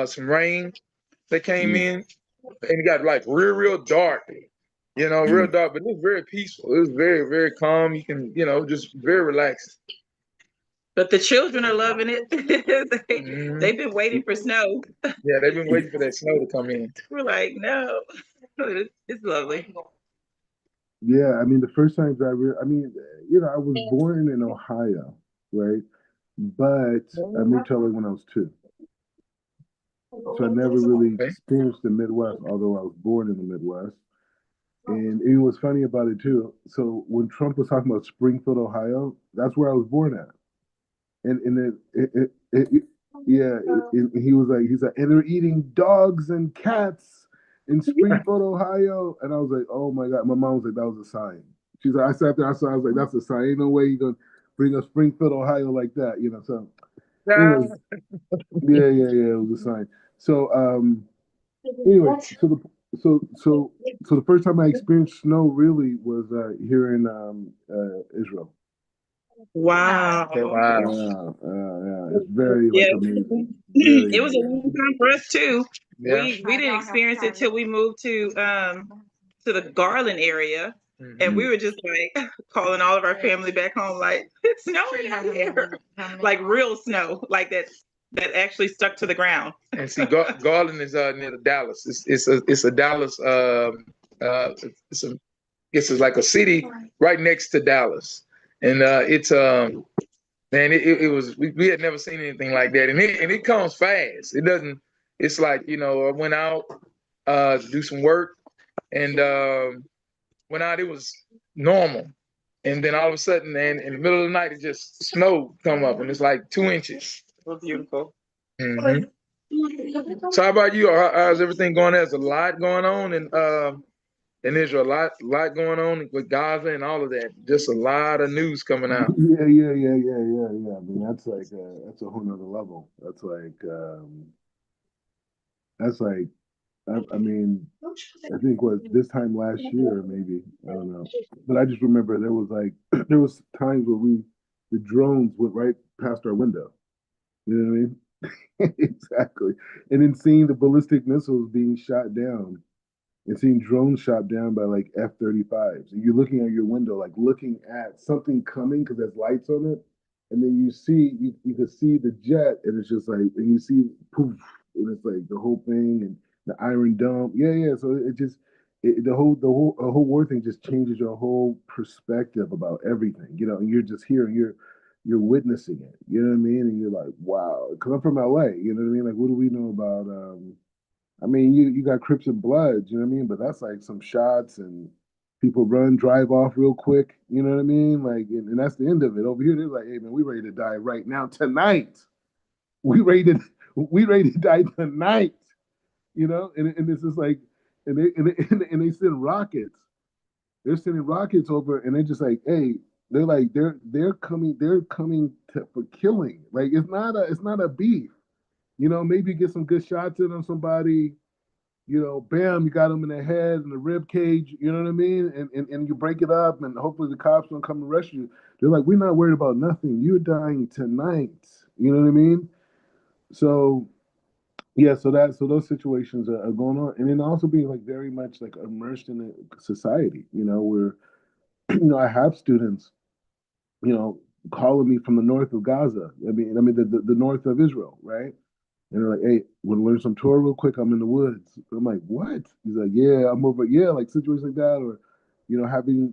some rain that came Yeah. in, and it got like real dark. Real Mm. dark, but it was very peaceful. It was very, very calm. You can, just very relaxed. But the children are loving it. Hmm. They've been waiting for snow. Yeah, they've been waiting for that snow to come in. We're like, no, it's lovely. Yeah, I mean, the first times I mean, I was born in Ohio, right? But I moved to LA when I was 2. So I never really Okay. experienced the Midwest, although I was born in the Midwest. And it was funny about it too. So when Trump was talking about Springfield, Ohio, that's where I was born at. And yeah, he was like, he's like, and they're eating dogs and cats in Springfield, Ohio. And I was like, oh my God. My mom was like, that was a sign. She's like, I sat there, I was like, that's a sign. Ain't no way you're gonna bring us Springfield, Ohio like that. So anyways, Yeah. yeah, it was a sign. So anyway, so the first time I experienced snow really was here in Israel. Wow. Okay, wow. Yeah, it's very Yeah, like amazing, very it was a amazing. long time for us too. Yeah. We didn't experience it till we moved to the Garland area, and Hmm. we were just like calling all of our family back home, like it's snowing out here, like real snow, like that actually stuck to the ground. And see, Garland is near the Dallas. It's a Dallas. It's a it's like a city right next to Dallas, and it's man, it was we had never seen anything like that, and it comes fast. It doesn't. It's like I went out to do some work, and went out. It was normal, and then all of a sudden, man, in the middle of the night, it just snow come up, and it's like 2 inches. It was beautiful. Hmm. So how about you? How's everything going? There's a lot going on, and there's a lot going on with Gaza and all of that. Just a lot of news coming out. Yeah. I mean, that's a whole nother level. That's like I mean, I think what this time last year maybe I don't know, but I just remember there was like there was times where the drones went right past our window. You know what I mean? Exactly. And then seeing the ballistic missiles being shot down and seeing drones shot down by like F-35s. And you're looking at your window, like looking at something coming because there's lights on it. And then you can see the jet, and it's just like, and you see poof, and it's like the whole thing and the Iron Dome. Yeah. So it just, the whole war thing just changes your whole perspective about everything, and you're just here and you're witnessing it, you know what I mean? And you're like, wow, because I'm from LA, you know what I mean? Like, what do we know about, I mean, you got Crips and Bloods, you know what I mean? But that's like some shots and people run, drive off real quick, you know what I mean? Like, and that's the end of it. Over here, they're like, hey man, we ready to die right now tonight. We ready to we ready to die tonight, And this is like, and they send rockets. They're sending rockets over, and they're just like, hey, they're coming for killing. Like it's not a beef. Maybe get some good shots in on somebody, bam, you got them in the head and the rib cage, you know what I mean? And you break it up, and hopefully the cops don't come and arrest you. They're like, we're not worried about nothing. You're dying tonight. You know what I mean? So yeah, so those situations are going on, and then also being like very much like immersed in a society. Where I have students, you know, calling me from the north of Gaza. I mean the north of Israel, right? And they're like, hey, want to learn some Torah real quick? I'm in the woods. I'm like, what? He's like, yeah, I'm over. Yeah, like situations like that, or having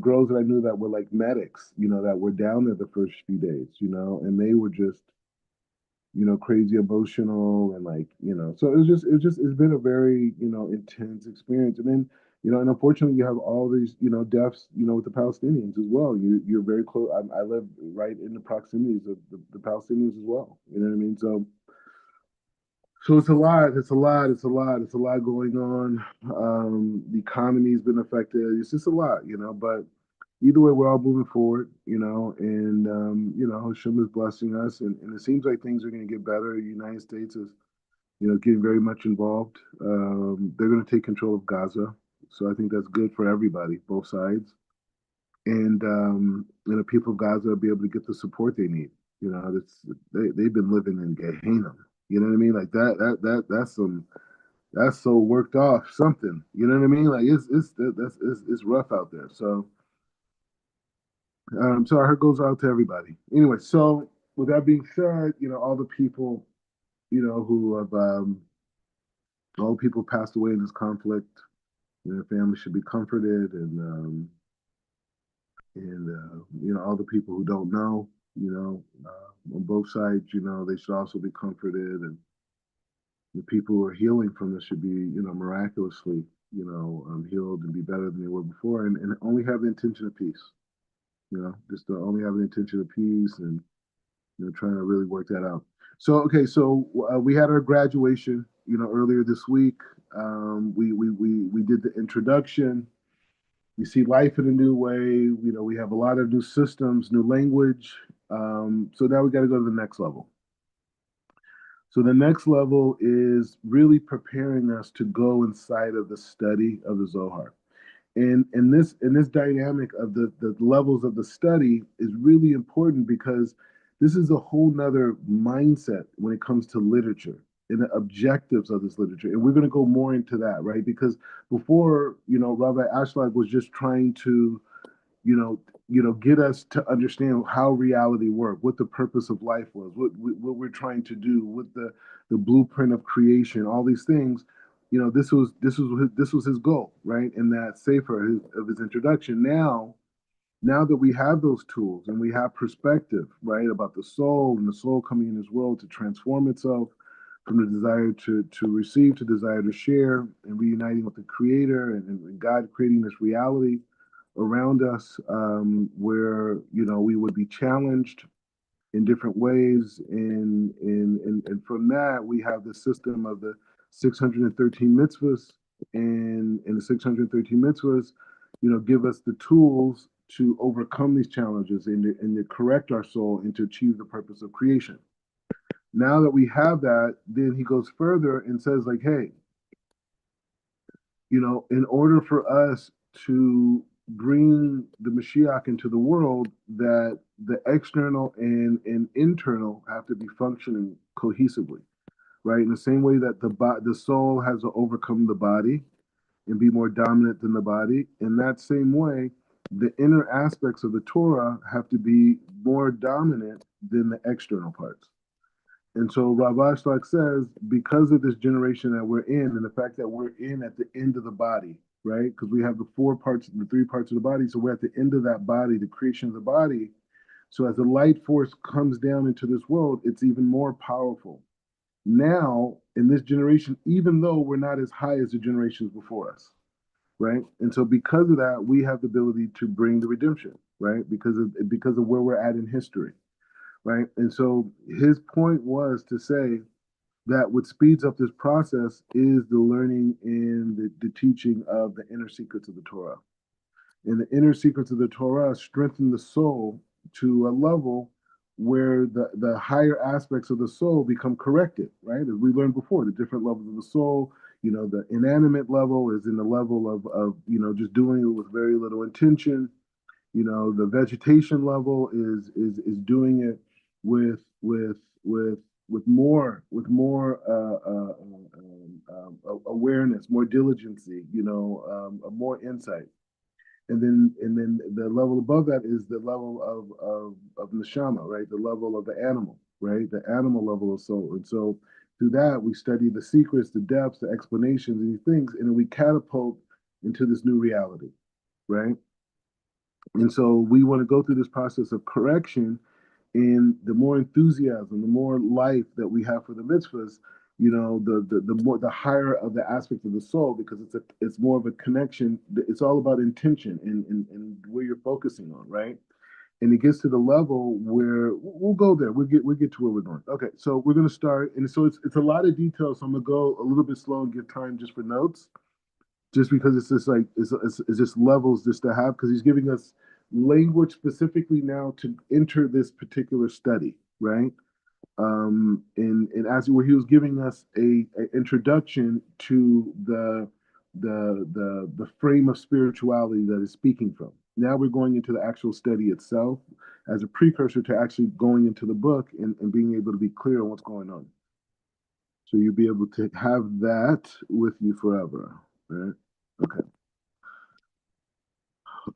girls that I knew that were like medics, that were down there the first few days, and they were just crazy emotional and like so it's been a very intense experience. And then and unfortunately you have all these deaths with the Palestinians as well. You're very close. I live right in the proximities of the Palestinians as well. You know what I mean? So it's a lot. It's a lot going on. The economy's been affected. It's just a lot, But either way, we're all moving forward, and Hashem is blessing us, and it seems like things are going to get better. The United States is, getting very much involved. They're going to take control of Gaza, so I think that's good for everybody, both sides, and the people of Gaza will be able to get the support they need. They've been living in Gehenna. You know what I mean? Like that's so worked off something. You know what I mean? Like it's rough out there. So our heart goes out to everybody. Anyway, so with that being said, all the people, who have all the people passed away in this conflict, their families should be comforted, and all the people who don't know, on both sides, they should also be comforted, and the people who are healing from this should be, miraculously, healed and be better than they were before, and only have the intention of peace. Just to only have the intention of peace, and trying to really work that out. So okay, so we had our graduation, earlier this week. We did the introduction. We see life in a new way. We have a lot of new systems, new language. So now we got to go to the next level. So the next level is really preparing us to go inside of the study of the Zohar. And this dynamic of the levels of the study is really important because this is a whole nother mindset when it comes to literature and the objectives of this literature. And we're going to go more into that, right? Because before, Rabbi Ashlag was just trying to get us to understand how reality worked, what the purpose of life was, what we're trying to do, what the blueprint of creation, all these things. This was his goal, right? In that sefer of his introduction. Now that we have those tools and we have perspective, right, about the soul and the soul coming in this world to transform itself from the desire to receive to desire to share and reuniting with the Creator and God creating this reality around us, where we would be challenged in different ways, and from that we have the system of the 613 mitzvahs, and the 613 mitzvahs give us the tools to overcome these challenges and to correct our soul and to achieve the purpose of creation. Now that we have that, then he goes further and says, like, hey, in order for us to bring the Mashiach into the world, that the external and internal have to be functioning cohesively, right? In the same way that the soul has to overcome the body and be more dominant than the body, in that same way, the inner aspects of the Torah have to be more dominant than the external parts. And so Rav Ashlag says, because of this generation that we're in, and the fact that we're in at the end of the body, right? Because we have the the 3 parts of the body. So we're at the end of that body, the creation of the body. So as the light force comes down into this world, it's even more powerful. Now, in this generation, even though we're not as high as the generations before us, right? And so because of that, we have the ability to bring the redemption, right? Because of where we're at in history. Right. And so his point was to say that what speeds up this process is the learning and the teaching of the inner secrets of the Torah. And the inner secrets of the Torah strengthen the soul to a level where the higher aspects of the soul become corrected, right? As we learned before, the different levels of the soul, the inanimate level is in the level of just doing it with very little intention. The vegetation level is doing it with more awareness, more diligency, more insight, and then the level above that is the level of neshama, right? The level of the animal, right? The animal level of soul, and so through that we study the secrets, the depths, the explanations, these things, and then we catapult into this new reality, right? And so we want to go through this process of correction, and the more enthusiasm, the more life that we have for the mitzvahs, the higher of the aspect of the soul, because it's more of a connection. It's all about intention and where you're focusing on, right? And it gets to the level where we'll go there. We get to where we're going. Okay, so we're gonna start, and so it's a lot of details. So I'm gonna go a little bit slow and give time just for notes, just because it's just like it's just levels just to have, because he's giving us language specifically now to enter this particular study, right? And as where he was giving us a introduction to the frame of spirituality that is speaking from. Now we're going into the actual study itself as a precursor to actually going into the book and being able to be clear on what's going on. So you'll be able to have that with you forever. Right? Okay.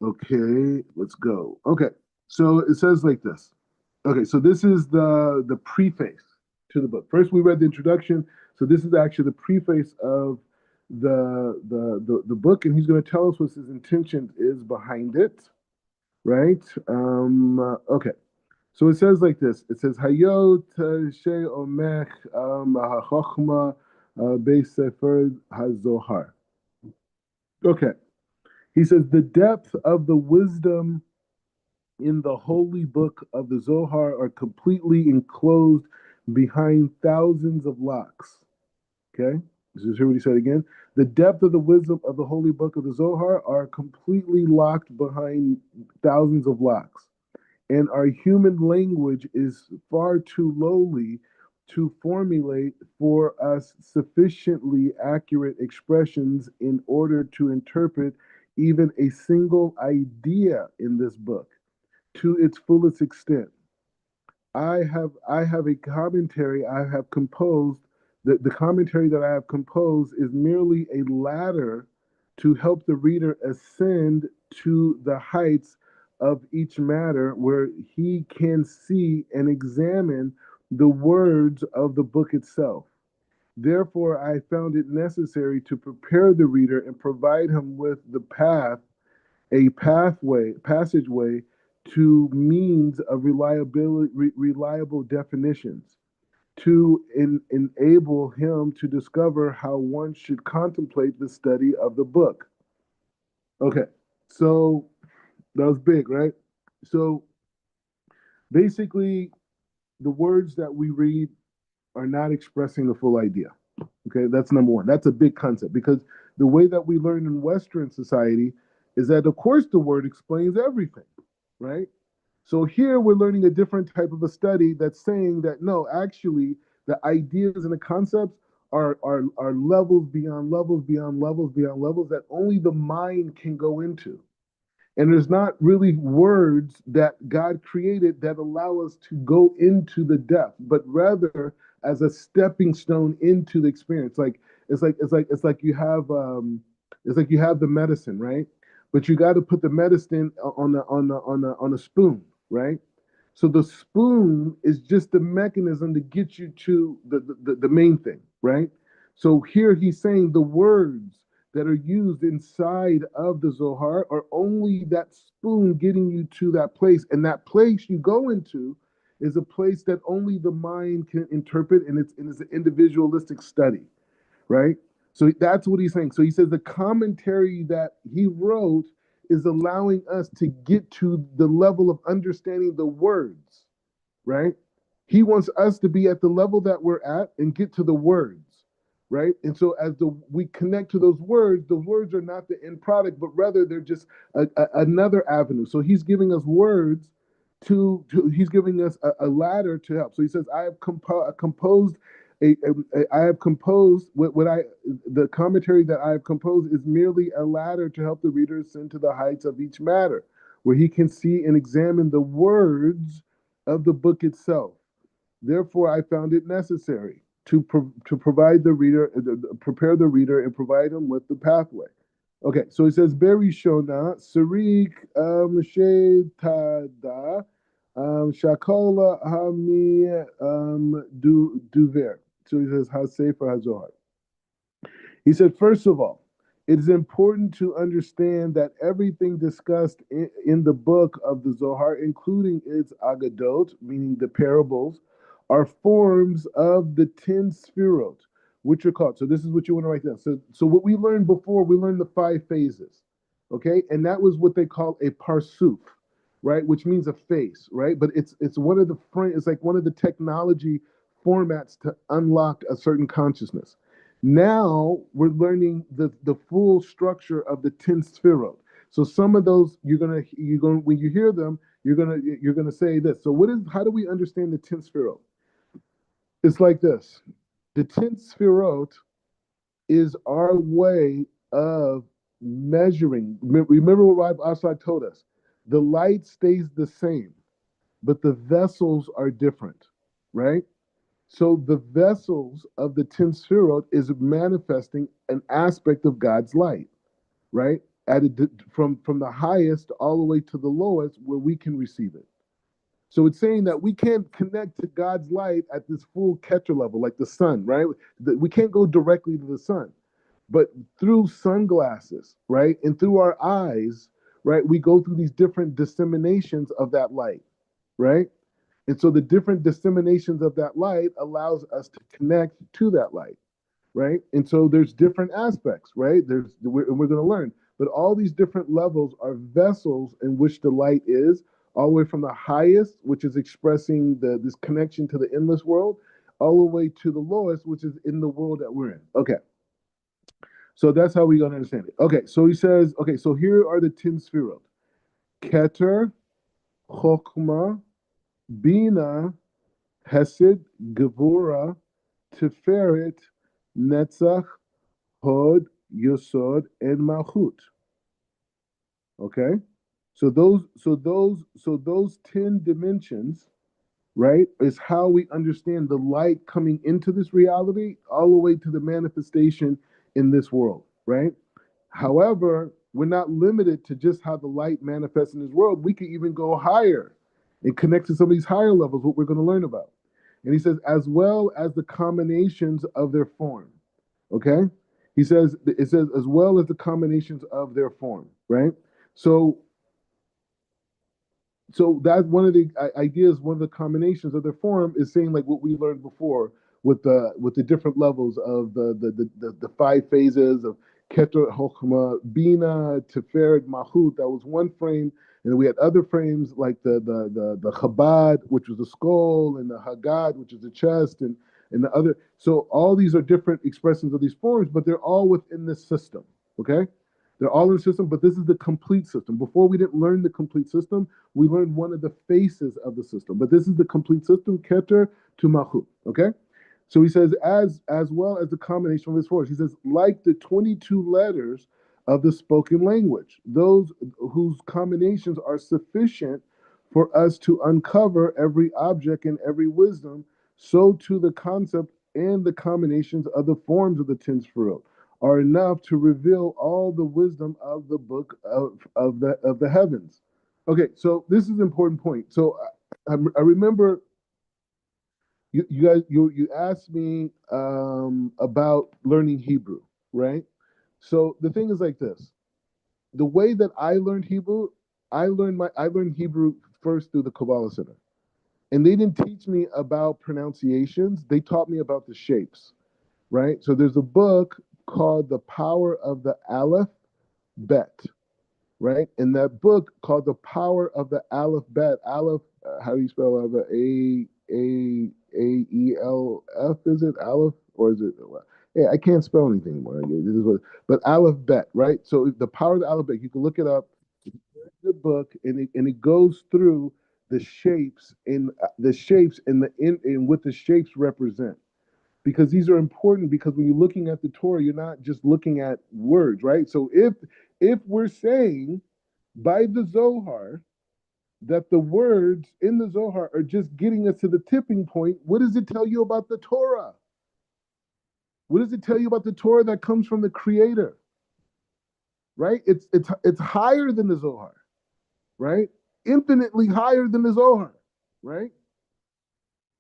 Okay, let's go. Okay. So it says like this. Okay, so this is the preface to the book. First we read the introduction. So this is actually the preface of the book, and he's going to tell us what his intention is behind it, right? Okay. So it says like this. It says Hayot She Omech HaChochma Be'Sefer HaZohar. Okay. He says the depth of the wisdom in the holy book of the Zohar are completely enclosed behind thousands of locks. Okay? Just hear what he said again. The depth of the wisdom of the holy book of the Zohar are completely locked behind thousands of locks. And our human language is far too lowly to formulate for us sufficiently accurate expressions in order to interpret even a single idea in this book to its fullest extent. I have a commentary I have composed. The commentary that I have composed is merely a ladder to help the reader ascend to the heights of each matter where he can see and examine the words of the book itself. Therefore, I found it necessary to prepare the reader and provide him with the path, a passageway to means of reliable definitions to enable him to discover how one should contemplate the study of the book. Okay, so that was big, right? So basically, the words that we read are not expressing the full idea. Okay, that's number one. That's a big concept because the way that we learn in Western society is that, of course, the word explains everything, right? So here we're learning a different type of a study that's saying that no, actually, the ideas and the concepts are levels beyond levels beyond levels beyond levels that only the mind can go into. And there's not really words that God created that allow us to go into the depth, but rather as a stepping stone into the experience. Like it's like you have the medicine, right? But you got to put the medicine on a spoon, right? So the spoon is just the mechanism to get you to the main thing, right? So here he's saying the words that are used inside of the Zohar are only that spoon getting you to that place. And that place you go into is a place that only the mind can interpret, and it's an individualistic study, right? So that's what he's saying. So he says the commentary that he wrote is allowing us to get to the level of understanding the words, right? He wants us to be at the level that we're at and get to the words, right? And so as we connect to those words are not the end product, but rather they're just another avenue. So he's giving us words he's giving us a ladder to help. So he says, I have composed I have composed what I the commentary that I have composed is merely a ladder to help the reader ascend to the heights of each matter, where he can see and examine the words of the book itself. Therefore, I found it necessary to provide the reader, prepare the reader, and provide him with the pathway. Okay, so it says Beri Shona, Sarik Tada, Shakola Hami Duver. So he says HaSefer HaZohar. He said, first of all, it is important to understand that everything discussed in the book of the Zohar, including its agadot, meaning the parables, are forms of the 10 sfirot, which are called. So this is what you want to write down. So what we learned before, we learned the 5 phases, okay? And that was what they call a parsuf, right? Which means a face, right? But it's one of it's like one of the technology formats to unlock a certain consciousness. Now we're learning the full structure of the 10 sfirot. So some of those you're gonna when you hear them, you're gonna say this. So how do we understand the 10 sfirot? It's like this. The 10 sfirot is our way of measuring. Remember what Rabbi Asad told us. The light stays the same, but the vessels are different, right? So the vessels of the 10 Sefirot is manifesting an aspect of God's light, right? From the highest all the way to the lowest where we can receive it. So it's saying that we can't connect to God's light at this full Keter level, like the sun, right? We can't go directly to the sun, but through sunglasses, right? And through our eyes, right? We go through these different disseminations of that light, right? And so the different disseminations of that light allows us to connect to that light, right? And so there's different aspects, right? We're going to learn, but all these different levels are vessels in which the light is, all the way from the highest, which is expressing this connection to the endless world, all the way to the lowest, which is in the world that we're in. Okay, so that's how we're going to understand it. Okay, so he says, okay, so here are the 10 Sefirot: Keter, Chokmah, Bina, Hesed, Gevura, Tiferet, Netzach, Hod, Yosod, and Malchut. Okay, so those 10 dimensions, right, is how we understand the light coming into this reality, all the way to the manifestation in this world, right? However, we're not limited to just how the light manifests in this world. We can even go higher and connect to some of these higher levels, what we're going to learn about. And he says, as well as the combinations of their form. Okay? He says, it says, as well as the combinations of their form, right? So that's one of the ideas, one of the combinations of their form is saying like what we learned before with the different levels of the five phases of Keter, Chokhmah, Bina, Tiferet, Malchut. That was one frame, and then we had other frames like the Chabad, which was the skull, and the Hagad, which is the chest, and the other. So all these are different expressions of these forms, but they're all within this system. Okay. They're all in the system, but this is the complete system. Before we didn't learn the complete system, we learned one of the faces of the system. But this is the complete system, Keter to Malchut. Okay? So he says, as well as the combination of his forms. He says, like the 22 letters of the spoken language, those whose combinations are sufficient for us to uncover every object and every wisdom, so too the concept and the combinations of the forms of the 10 Sefirot are enough to reveal all the wisdom of the book of the heavens. Okay, so this is an important point. So I remember you guys you asked me about learning Hebrew, right? So the thing is like this: the way that I learned Hebrew, I learned Hebrew first through the Kabbalah Center, and they didn't teach me about pronunciations. They taught me about the shapes, right? So there's a book called The Power of the Aleph Bet, right? In that book called The Power of the Aleph Bet, Aleph, how do you spell Aleph? A-E-L-F, is it? Aleph? Or is it? Yeah, I can't spell anything anymore. But Aleph Bet, right? So The Power of the Aleph Bet, you can look it up. It's the book, and it goes through the shapes and what the shapes represent, because these are important, because when you're looking at the Torah, you're not just looking at words, right? So if we're saying by the Zohar that the words in the Zohar are just getting us to the tipping point, what does it tell you about the Torah? What does it tell you about the Torah that comes from the Creator? Right? It's higher than the Zohar, right? Infinitely higher than the Zohar, right?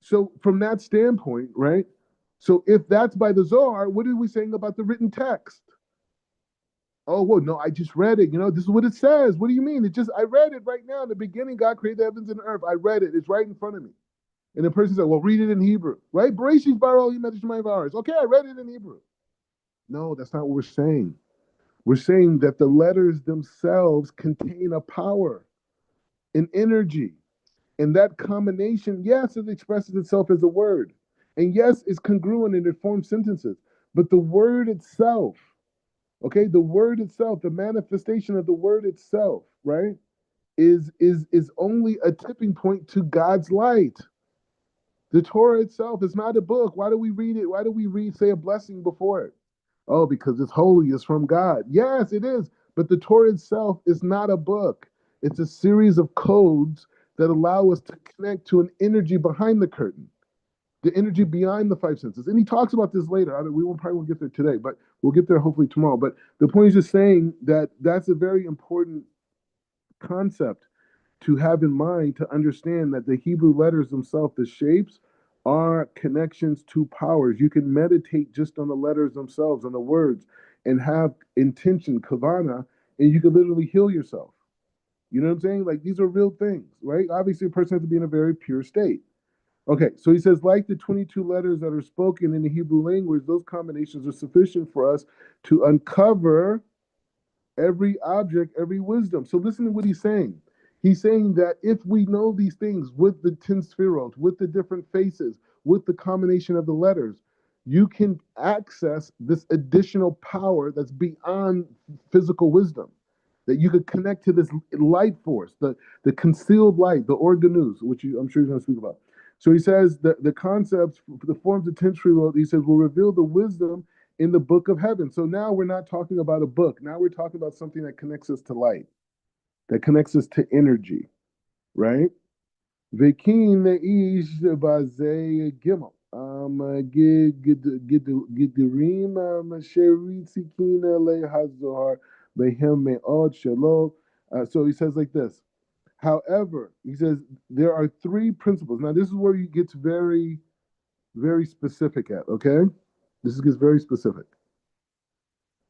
So from that standpoint, right? So if that's by the Zohar, what are we saying about the written text? Oh, well, no, I just read it. This is what it says. What do you mean? I read it right now. In the beginning, God created the heavens and the earth. I read it. It's right in front of me. And the person said, well, read it in Hebrew, right? Bereshit bara Elohim et hashamayim. Okay, I read it in Hebrew. No, that's not what we're saying. We're saying that the letters themselves contain a power, an energy. And that combination, yes, it expresses itself as a word. And yes, it's congruent and it forms sentences. But the word itself, okay, the word itself, the manifestation of the word itself, right, is only a tipping point to God's light. The Torah itself is not a book. Why do we read it? Why do we say a blessing before it? Oh, because it's holy, it's from God. Yes, it is. But the Torah itself is not a book. It's a series of codes that allow us to connect to an energy behind the curtain. the energy behind the five senses. And he talks about this later. We probably won't get there today, but we'll get there hopefully tomorrow. But the point is just saying that that's a very important concept to have in mind, to understand that the Hebrew letters themselves, the shapes, are connections to powers. You can meditate just on the letters themselves, on the words, and have intention, kavana, and you can literally heal yourself. You know what I'm saying? Like, these are real things, right? Obviously, a person has to be in a very pure state. Okay, so he says, like the 22 letters that are spoken in the Hebrew language, those combinations are sufficient for us to uncover every object, every wisdom. So listen to what he's saying. He's saying that if we know these things with the 10 spherot, with the different faces, with the combination of the letters, you can access this additional power that's beyond physical wisdom. That you could connect to this light force, the concealed light, the organus, which I'm sure he's going to speak about. So he says that the concepts, the forms of 10 spherot, he says, will reveal the wisdom in the book of heaven. So now we're not talking about a book. Now we're talking about something that connects us to light, that connects us to energy, right? Vekin ish bazei gimel. Gidirim sheritzikin le hazohar behem me'od shelo. So he says like this. However, he says there are three principles. Now this is where he gets very, very specific at, okay? This gets very specific.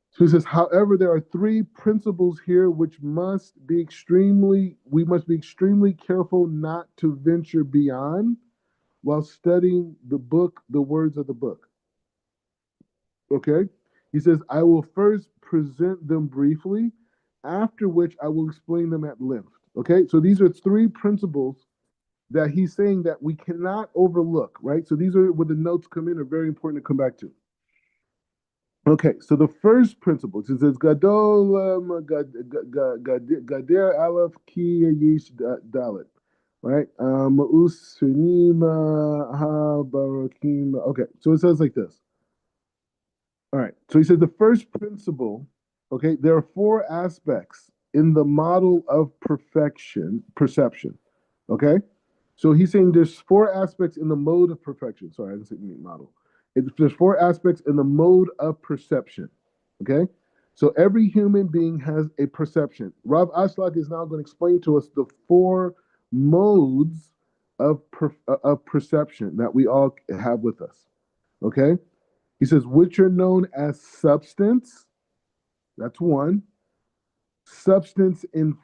So he says, however, there are three principles here which we must be extremely careful not to venture beyond while studying the book, the words of the book. Okay? He says, I will first present them briefly, after which I will explain them at length. Okay? So these are three principles that he's saying that we cannot overlook, right? So these are where the notes come in, are very important to come back to. Okay, so the first principle, it says Gadol Gader Aleph Ki Yish Dalet, right? Ma'us Ha Barakim. Okay, so it says like this. All right, so he says the first principle, okay, there are four aspects in the model of perception, okay? So he's saying there's four aspects in the mode of perfection. Sorry, I didn't say model. There's four aspects in the mode of perception. Okay? So every human being has a perception. Rav Ashlag is now going to explain to us the four modes of perception that we all have with us. Okay? He says, which are known as substance. That's one. Substance in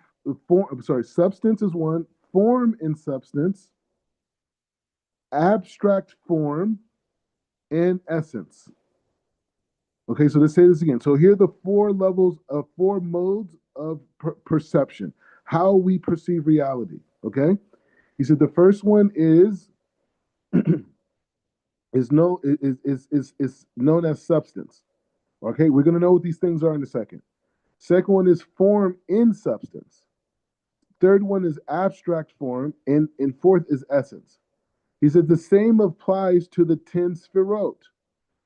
form. Substance is one. Form in substance. Abstract form. And essence. Okay, so let's say this again. So here are the four modes of perception, how we perceive reality. Okay, he said the first one is known as substance. Okay, we're going to know what these things are in a second. Second one is form in substance. Third one is abstract form, and fourth is essence. He said the same applies to the 10 sferot,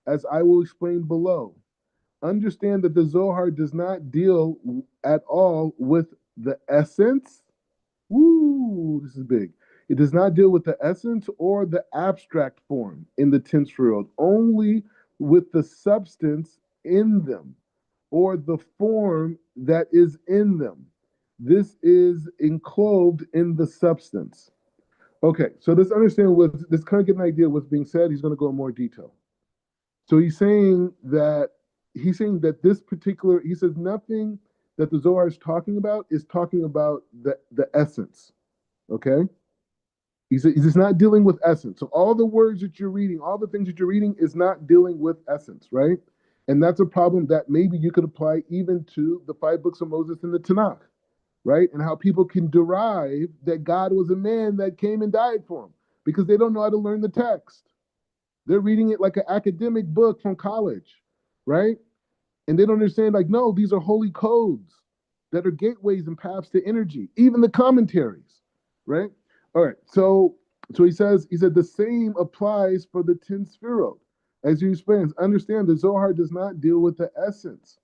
as I will explain below. Understand that the Zohar does not deal at all with the essence. Woo, this is big. It does not deal with the essence or the abstract form in the 10 sferot, only with the substance in them or the form that is in them. This is enclosed in the substance. Okay, so let's understand let's kind of get an idea of what's being said. He's going to go in more detail. So he's saying that this particular, he says nothing that the Zohar is talking about the essence. Okay? He's not dealing with essence. So all the words that you're reading, all the things that you're reading is not dealing with essence, right? And that's a problem that maybe you could apply even to the 5 books of Moses in the Tanakh. Right? And how people can derive that God was a man that came and died for them because they don't know how to learn the text. They're reading it like an academic book from college, right? And they don't understand, like, no, these are holy codes that are gateways and paths to energy, even the commentaries, right? All right, so he said the same applies for the 10 sferot. As he explains, understand the Zohar does not deal with the essence.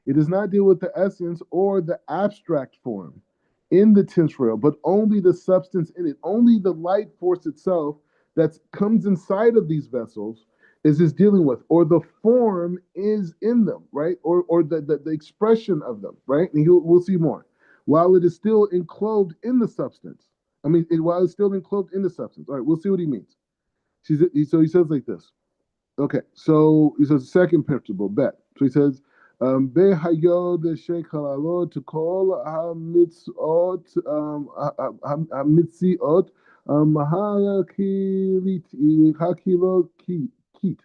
It does not deal with the essence or the abstract form in the 10 sferot, but only the substance in it, only the light force itself that comes inside of these vessels is dealing with, or the form is in them, right? Or the expression of them, right? And we'll see more. While it is still enclosed in the substance. While it's still enclosed in the substance. All right, we'll see what he means. So he says like this. Okay, so he says second principle, bet. So he says, Behayod Shekhalalo to call Hamitzot Hamitziot Hakilo Kit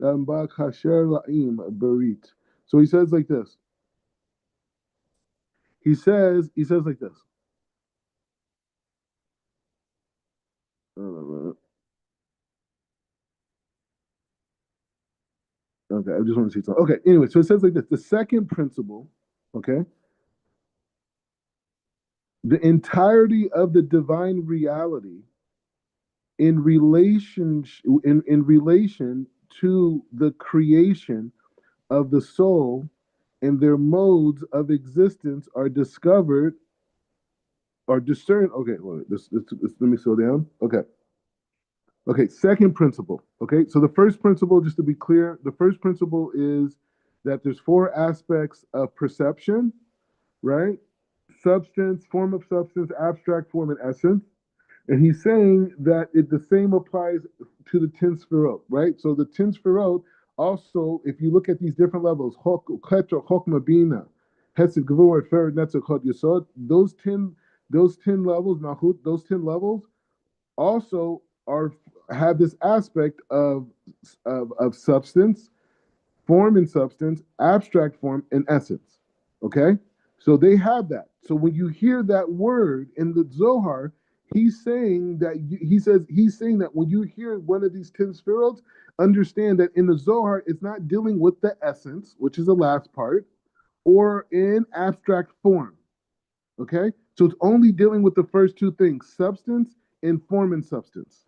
Bakasher Laim Berit. So he says like this. He says like this. Okay, I just want to see something. Okay, anyway, so it says like this. The second principle, okay, the entirety of the divine reality in relation to the creation of the soul and their modes of existence are discovered or discerned. Okay, let me slow down. Okay, second principle. Okay, so the first principle, just to be clear, the first principle is that there's four aspects of perception, right? Substance, form of substance, abstract form, and essence. And he's saying that the same applies to the 10 sphirot, right? So the 10 sphirot also, if you look at these different levels, Ketra, Chokmah, Bina, Hesed, Gevur, Fer, Netzach, Chod, Yesod, those 10 levels, Nahut, those 10 levels also have this aspect of substance, form and substance, abstract form and essence. Okay, so they have that. So when you hear that word in the Zohar, he's saying that when you hear one of these 10 spherotes, understand that in the Zohar it's not dealing with the essence, which is the last part, or in abstract form. Okay, so it's only dealing with the first two things: substance and form and substance.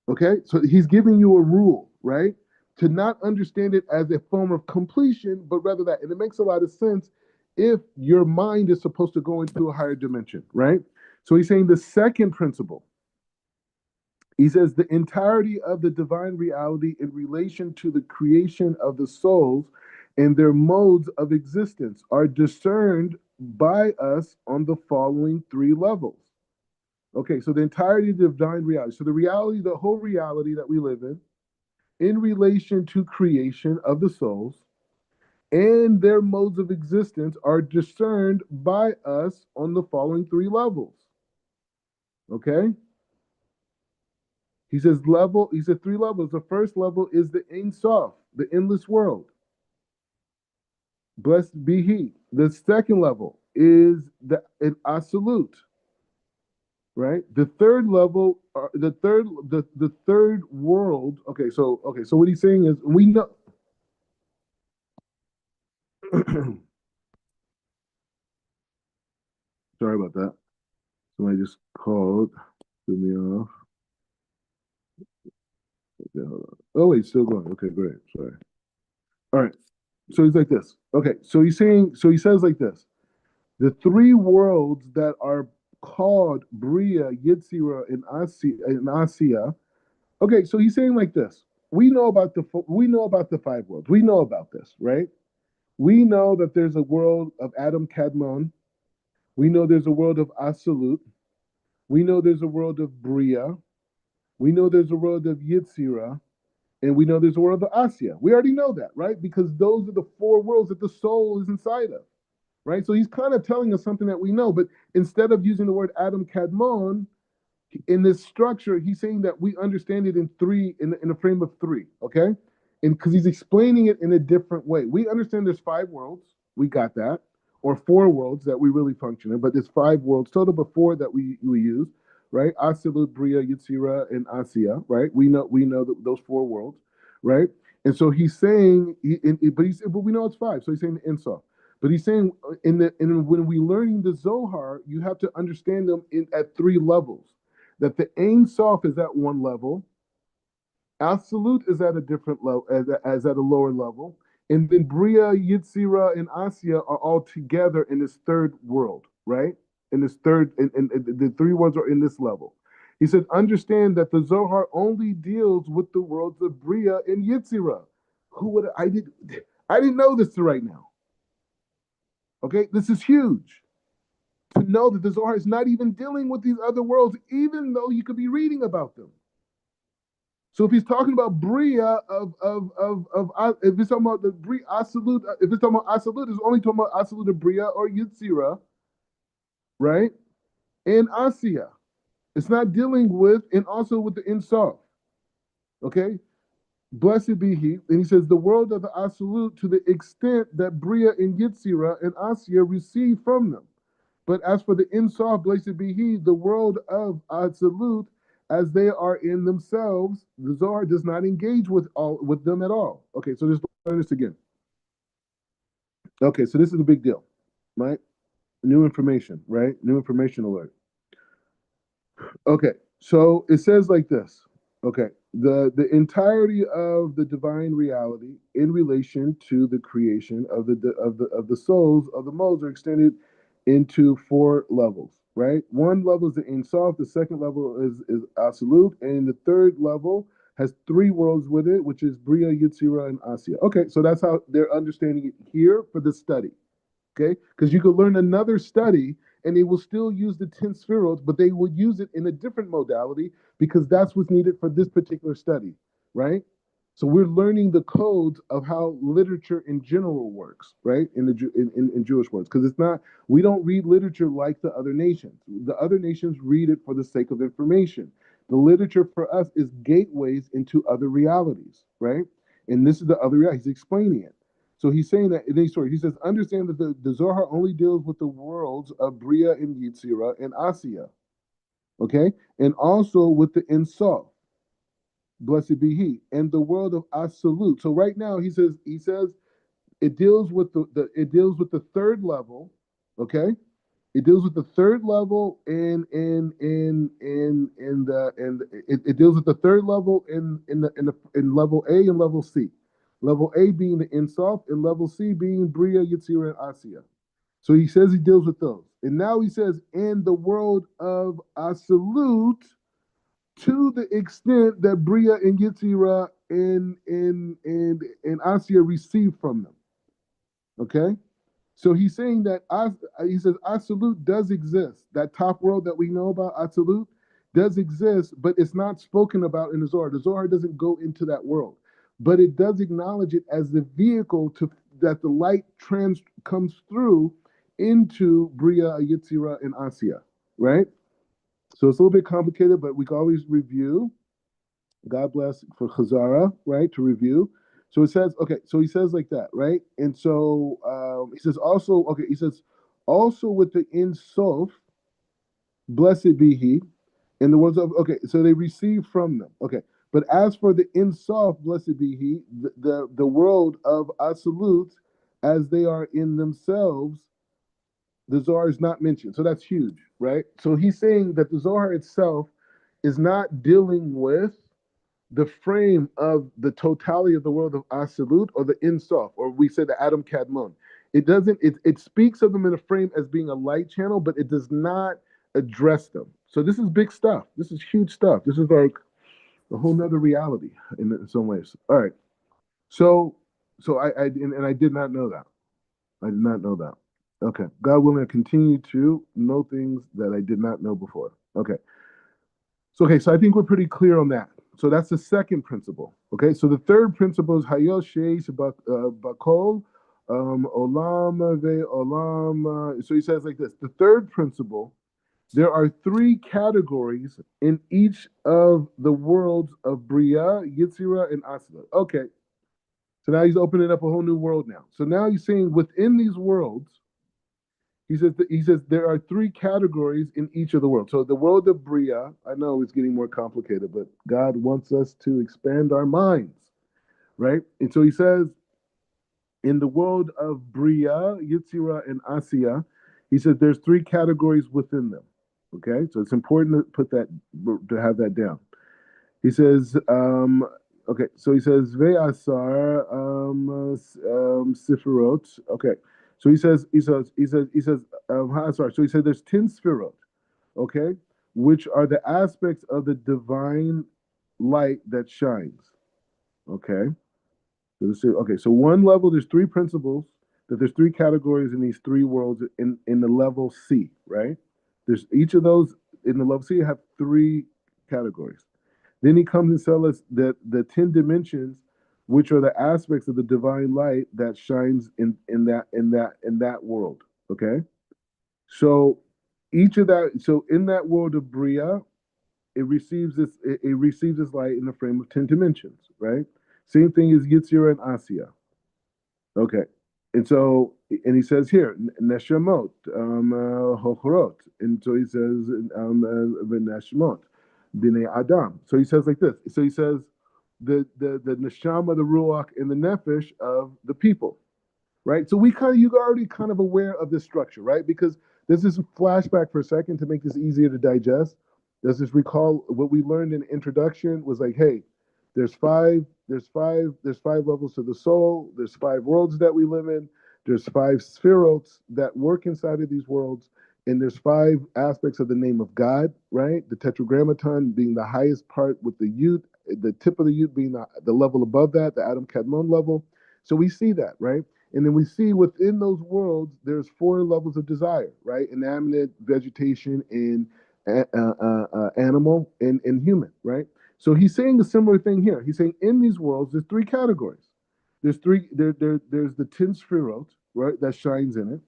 Okay, so he's giving you a rule, right? To not understand it as a form of completion, but rather that. And it makes a lot of sense if your mind is supposed to go into a higher dimension, right? So he's saying the second principle. He says the entirety of the divine reality in relation to the creation of the souls and their modes of existence are discerned by us on the following three levels. Okay, so the entirety of the divine reality. So the whole reality that we live in relation to creation of the souls and their modes of existence are discerned by us on the following three levels. Okay? He said three levels. The first level is the Ein Sof, the endless world. Blessed be he. The second level is an absolute. Right. The third level, the third world. Okay. So what he's saying is we know. Sorry about that. Somebody just called. Threw me off. Okay, hold on. Oh wait, still going. Okay, great. Sorry. All right. So he's like this. Okay. So he says like this. The three worlds that are called Bria, Yitzira, and Asiya. Okay, so he's saying like this. We know about the five worlds. We know about this, right? We know that there's a world of Adam Kadmon. We know there's a world of Absolute. We know there's a world of Bria. We know there's a world of Yitzira. And we know there's a world of Asya. We already know that, right? Because those are the four worlds that the soul is inside of, right? So he's kind of telling us something that we know, but instead of using the word Adam Kadmon, in this structure, he's saying that we understand it in a frame of three, okay? And because he's explaining it in a different way. We understand there's five worlds, we got that, or four worlds that we really function in, but there's five worlds total, but four that we use, right? Asilut, Bria, Yitzira, and Asiya, right? We know those four worlds, right? And so he's saying, but we know it's five, so he's saying the Insaf. But he's saying when we learning the Zohar, you have to understand them at three levels. That the Ein Sof is at one level, Absolute is at a different level, as at a lower level, and then Bria, Yitzira, and Asya are all together in this third world, right? In this third, and the three ones are in this level. He said, understand that the Zohar only deals with the worlds of Bria and Yitzira. I didn't know this till right now. Okay, this is huge. To know that the Zohar is not even dealing with these other worlds, even though you could be reading about them. So if he's talking about Bria if he's talking about the Bria Absolute, if he's talking about Absolute, it's only talking about Absolute of Bria or Yitzira, right? And Asiya. It's not dealing with, and also with the Insaf. Okay? Blessed be he. And he says, the world of the Absolute to the extent that Bria and Yitzira and Asiya receive from them. But as for the Insaf, blessed be he, the world of Absolute, as they are in themselves, the Zohar does not engage with them at all. Okay, so just learn this again. Okay, so this is a big deal, right? New information, right? New information alert. Okay, so it says like this. Okay, the entirety of the divine reality in relation to the creation of the souls of the modes are extended into 4 levels, right? One level is the Ein Sof, the second level is Absolute, and the third level has 3 worlds with it, which is Bria, Yitzira, and Asiya. Okay, so that's how they're understanding it here for the study. Okay, because you could learn another study and they will still use the 10 spheroids, but they will use it in a different modality because that's what's needed for this particular study, right? So we're learning the codes of how literature in general works, right? In Jewish words, because we don't read literature like the other nations. The other nations read it for the sake of information. The literature for us is gateways into other realities, right? And this is the other reality. He's explaining it. So he's saying that, he says, understand that the Zohar only deals with the worlds of Bria and Yitzira and Asiya, okay? And also with the Insaf, blessed be he, and the world of Absolute. So right now he says it deals with the third level, okay? It deals with the third level it deals with the third level in level A and level C. Level A being the Insaf, and level C being Bria, Yitzira, and Asiya. So he says he deals with those. And now he says, in the world of Absolute, to the extent that Bria and Yitzira and Asiya receive from them. Okay? So he's saying that he says Absolute does exist. That top world that we know about, Absolute, does exist, but it's not spoken about in the Zohar. The Zohar doesn't go into that world, but it does acknowledge it as the vehicle that the light comes through into Bria, Yitzira, and Asiya, right? So it's a little bit complicated, but we can always review. God bless for Chazara, right? To review. So it says, okay, so he says like that, right? And so he says also, okay, he says also with the Ein Sof, blessed be he, in the words of, okay, so they receive from them, okay. But as for the Ein Sof, blessed be he, the world of Absolute, as they are in themselves, the Zohar is not mentioned. So that's huge, right? So he's saying that the Zohar itself is not dealing with the frame of the totality of the world of Absolute or the Ein Sof, or we say the Adam Kadmon. It doesn't, it speaks of them in a frame as being a light channel, but it does not address them. So this is big stuff. This is huge stuff. This is like a whole nother reality in some ways. All right. So I did not know that. I did not know that. Okay. God willing, I continue to know things that I did not know before. Okay. So I think we're pretty clear on that. So that's the second principle. Okay. So the third principle is Hayos Sheish Bakol Olam Ve Olam. So he says like this. The third principle, there are 3 categories in each of the worlds of Bria, Yitzira, and Asiya. Okay. So now he's opening up a whole new world now. So now he's saying within these worlds, he says there are 3 categories in each of the worlds. So the world of Bria, I know it's getting more complicated, but God wants us to expand our minds, right? And so he says, in the world of Bria, Yitzira, and Asiya, he says there's 3 categories within them. Okay, so it's important to have that down. He says, okay, so he says Ve'asar Sifirot. Okay, so he says, so he said there's 10 Sfirot. Okay, which are the aspects of the divine light that shines. Okay. So one level, there's three principles, that there's three categories in these three worlds in the level C, right? There's each of those in the level C have three categories. Then he comes and tells us that the 10 dimensions, which are the aspects of the divine light that shines in that world. Okay. So each of that, so in that world of Bria, it receives this light in the frame of 10 dimensions, right? Same thing as Yitzhira and Asiya. Okay. And he says here, Neshamot, Hochorot. And so he says, Neshmot, B'nai Adam. So he says like this. So he says, the Neshama, the Ruach, and the Nefesh of the people, right? So you're already kind of aware of this structure, right? Because there's this flashback for a second to make this easier to digest. Let's just recall what we learned in introduction was like, hey, there's five levels to the soul. There's five worlds that we live in. There's five spherotes that work inside of these worlds. And there's five aspects of the name of God, right? The tetragrammaton being the highest part with the yud, the tip of the yud being the level above that, the Adam Kadmon level. So we see that, right? And then we see within those worlds, there's four levels of desire, right? Inanimate, vegetation, and animal, and human, right? So he's saying a similar thing here. He's saying in these worlds, there's three categories. There's the 10 spherot, right, that shines in it.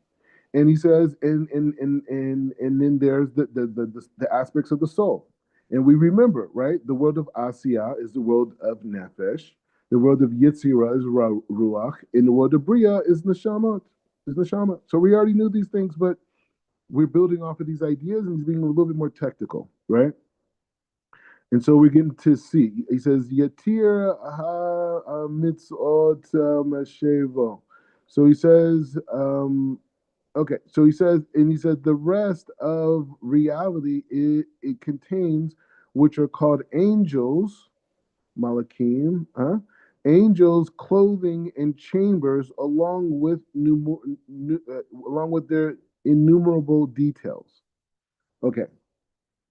And he says, and then there's the aspects of the soul. And we remember, right, the world of Asiya is the world of Nefesh. The world of Yitzhira is Ruach. And the world of Bria is Neshamot. So we already knew these things, but we're building off of these ideas, and he's being a little bit more technical, right? And so we're getting to see. He says, Yatir ha mitzot mashevo. So he says, okay. So he says, the rest of reality it contains, which are called angels, malakim, angels, clothing, and chambers, along with their innumerable details. Okay.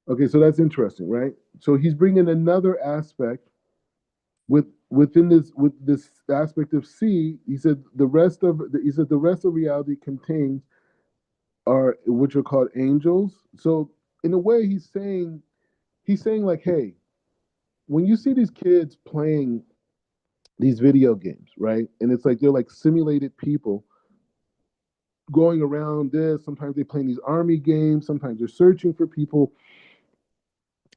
Okay, so that's interesting, right? So he's bringing another aspect within this aspect of C. He said the rest of reality contains are which are called angels. So in a way, he's saying like, hey, when you see these kids playing these video games, right? And it's like they're like simulated people going around this. Sometimes they play these army games. Sometimes they're searching for people.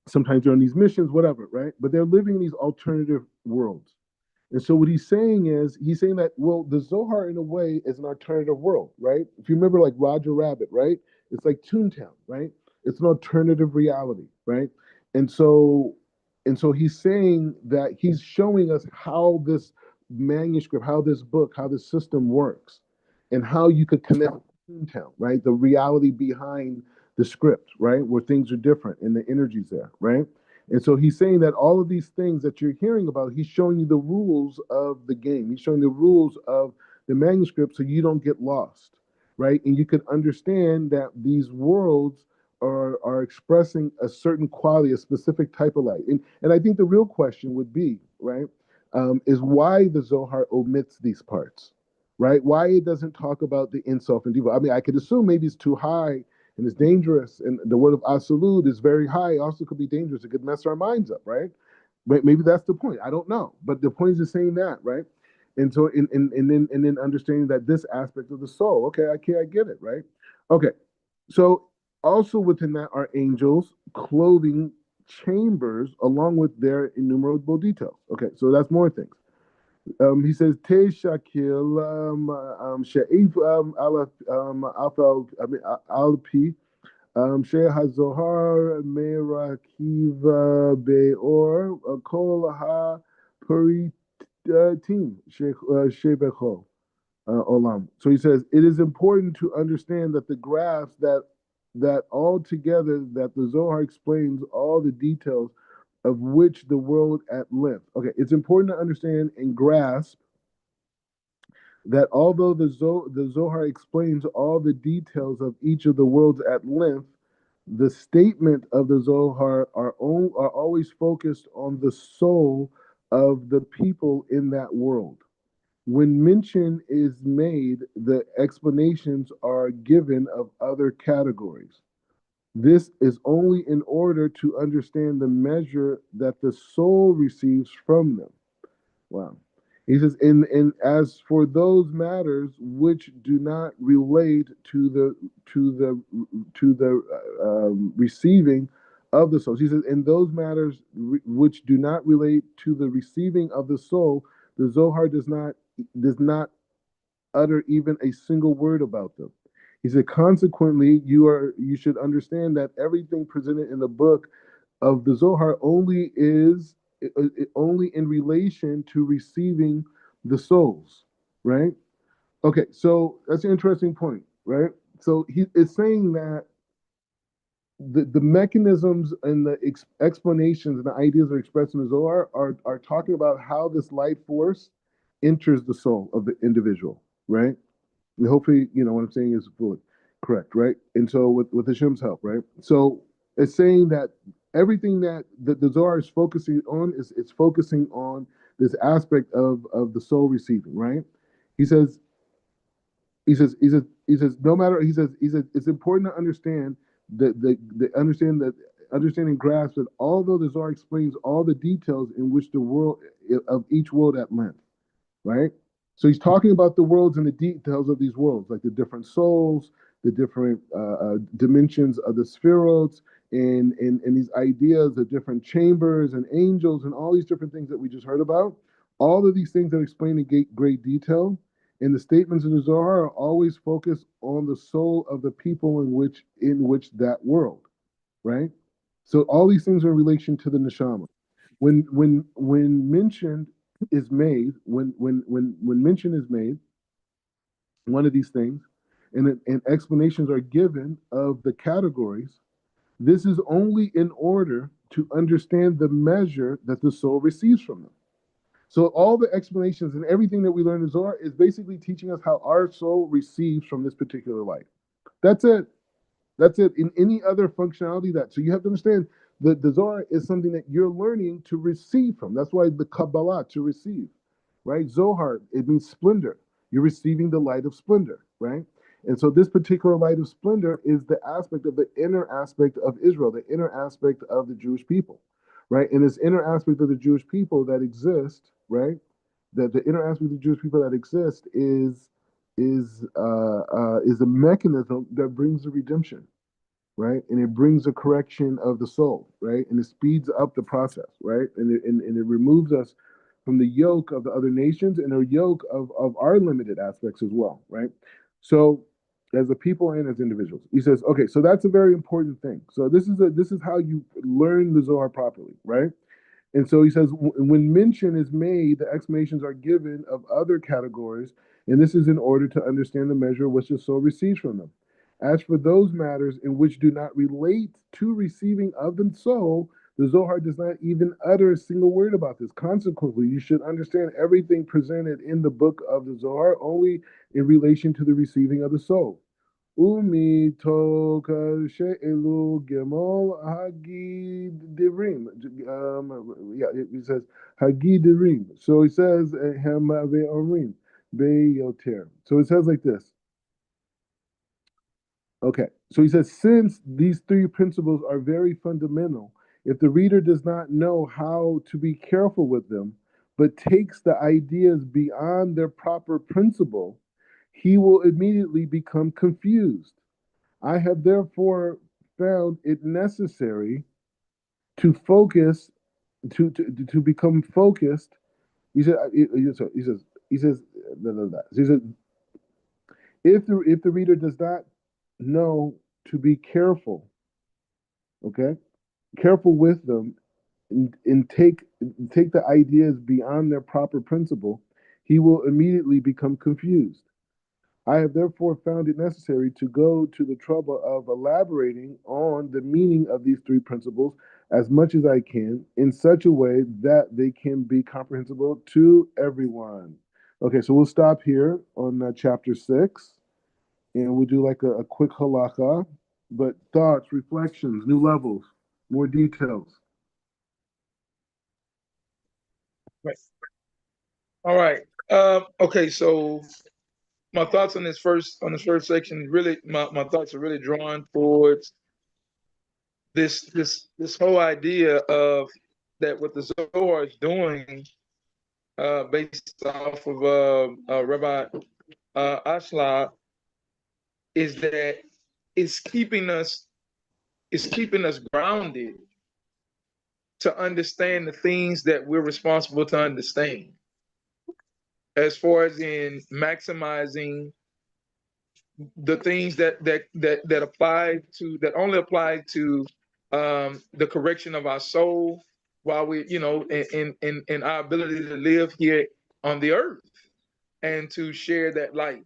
Sometimes they're on these missions, whatever, right? But they're living in these alternative worlds. And so what he's saying that, well, the Zohar in a way is an alternative world, right? If you remember like Roger Rabbit, right? It's like Toontown, right? It's an alternative reality, right? And so he's saying that he's showing us how this manuscript, how this book, how this system works, and how you could connect Toontown, right? The reality behind the script, right? Where things are different and the energy's there, right? And so he's saying that all of these things that you're hearing about, he's showing you the rules of the game. He's showing the rules of the manuscript so you don't get lost, right? And you can understand that these worlds are expressing a certain quality, a specific type of light. And I think the real question would be, right, is why the Zohar omits these parts, right? Why it doesn't talk about the Insof and Diva. I mean, I could assume maybe it's too high and it's dangerous, and the word of Absolute is very high. Also could be dangerous. It could mess our minds up, right? But maybe that's the point. I don't know. But the point is just saying that, right? And so, and then understanding that this aspect of the soul. Okay, I get it, right? Okay, so also within that are angels, clothing, chambers, along with their innumerable details. Okay, so that's more things. He says, Te Shakil, She'if Alpi, She HaZohar Merakiva Beor, Kol HaPuritim, Shebecho, Olam. So he says, it is important to understand that the graphs that all together, that the Zohar explains all the details of which the world at length. Okay, it's important to understand and grasp that although the Zohar explains all the details of each of the worlds at length, The statement of the Zohar are always focused on the soul of the people in that world. When mention is made, the explanations are given of other categories. This is only in order to understand the measure that the soul receives from them. Wow. He says, and as for those matters which do not relate to the receiving of the soul, he says, in those matters which do not relate to the receiving of the soul, the Zohar does not utter even a single word about them. He said, consequently, you should understand that everything presented in the book of the Zohar only in relation to receiving the souls, right? Okay, so that's an interesting point, right? So he is saying that the mechanisms and the explanations and the ideas that are expressed in the Zohar are talking about how this life force enters the soul of the individual, right? And hopefully, what I'm saying is fully correct, right? And so with Hashem's help, right? So it's saying that everything that the Zohar is focusing on is it's focusing on this aspect of the soul receiving, right? He says, no matter he says it's important to understand understanding grasp that although the Zohar explains all the details in which the world of each world at length, right? So he's talking about the worlds and the details of these worlds, like the different souls, the different dimensions of the spheroids, and these ideas of different chambers and angels and all these different things that we just heard about. All of these things are explained in great detail. And the statements of the Zohar are always focused on the soul of the people in which that world, right? So all these things are in relation to the neshama. When mention is made, when mention is made, one of these things, and explanations are given of the categories, this is only in order to understand the measure that the soul receives from them. So all the explanations and everything that we learn in Zohar is basically teaching us how our soul receives from this particular life. That's it. That's it. In any other functionality, so you have to understand that the Zohar is something that you're learning to receive from. That's why the Kabbalah, to receive, right? Zohar, it means splendor. You're receiving the light of splendor, right? And so this particular light of splendor is the aspect of the inner aspect of Israel, the inner aspect of the Jewish people, right? And this inner aspect of the Jewish people that exist, right? That the inner aspect of the Jewish people that exist is a mechanism that brings the redemption, right? And it brings a correction of the soul, right? And it speeds up the process, right? And it removes us from the yoke of the other nations and the yoke of our limited aspects as well, right? So as a people and as individuals, he says, okay, so that's a very important thing. So this is how you learn the Zohar properly, right? And so he says, when mention is made, the explanations are given of other categories, and this is in order to understand the measure which the soul receives from them. As for those matters in which do not relate to receiving of the soul, the Zohar does not even utter a single word about this. Consequently, you should understand everything presented in the book of the Zohar only in relation to the receiving of the soul. Umi toka she'elu gemol hagidirim. Yeah, it says hagidirim. So it says hema ve'orim be'yoter. So it says like this. Okay, so he says, since these three principles are very fundamental, if the reader does not know how to be careful with them, but takes the ideas beyond their proper principle, he will immediately become confused. I have therefore found it necessary to focus, to become focused. He said, he says, blah, blah, blah. So he says, if the reader does not know to be careful, okay, careful with them, and take the ideas beyond their proper principle, he will immediately become confused. I have therefore found it necessary to go to the trouble of elaborating on the meaning of these three principles as much as I can in such a way that they can be comprehensible to everyone. Okay, so we'll stop here on chapter 6, and we'll do like a quick halakha, but thoughts, reflections, new levels, more details. Right. All right. Okay, so my thoughts on this first section, really my thoughts are really drawn towards this whole idea of that what the Zohar is doing, based off of Rabbi Ashla, is that it's keeping us grounded to understand the things that we're responsible to understand, as far as in maximizing the things that apply to, that only apply to the correction of our soul, while we, in our ability to live here on the earth and to share that light,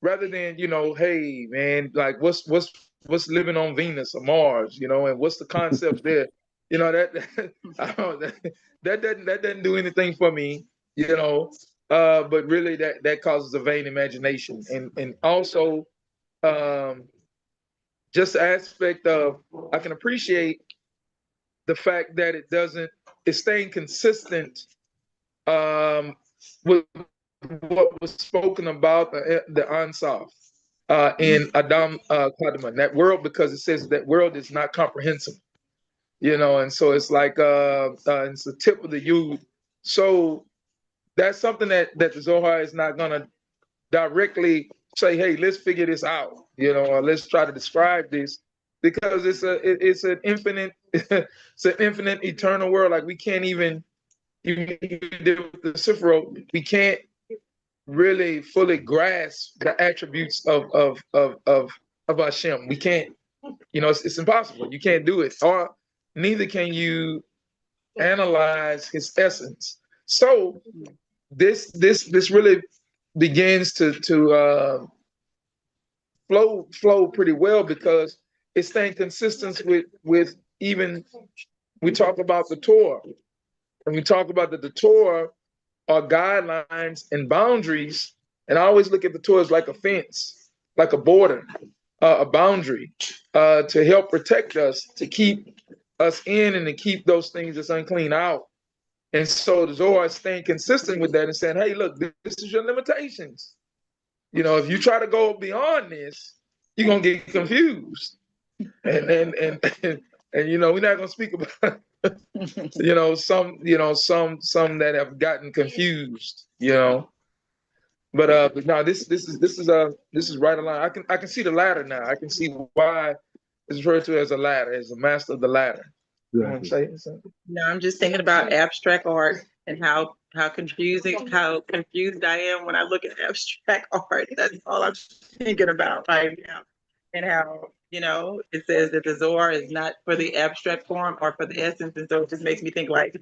rather than, hey man, like what's living on Venus or Mars, and what's the concept there, that I don't, that doesn't do anything for me, but really that causes a vain imagination, and also, just the aspect of, I can appreciate the fact that it's staying consistent, with what was spoken about the Ansaf, in Adam Kadmon, that world, because it says that world is not comprehensible, and so it's like, it's the tip of the Yud. So that's something that the Zohar is not gonna directly say, hey, let's figure this out, or let's try to describe this, because it's an infinite it's an infinite eternal world. Like, we can't even deal with the Sifro, we can't really fully grasp the attributes of Hashem. We can't, it's impossible. You can't do it, or neither can you analyze his essence. So this really begins to flow pretty well, because it's staying consistent with even, we talk about the Torah, and we talk about that the Torah are guidelines and boundaries, and I always look at the Torah as like a fence, like a border, a boundary, to help protect us, to keep us in, and to keep those things that's unclean out. And so the Zohar is staying consistent with that and saying, hey, look, this is your limitations. If you try to go beyond this, you're gonna get confused. And we're not gonna speak about some that have gotten confused, but no, this is right along. I can see the ladder now. I can see why it's referred to as a ladder, as a master of the ladder. You want to say something? No, I'm just thinking about abstract art and how confused I am when I look at abstract art. That's all I'm thinking about right now. And how, it says that the Zohar is not for the abstract form or for the essence. And so it just makes me think, like,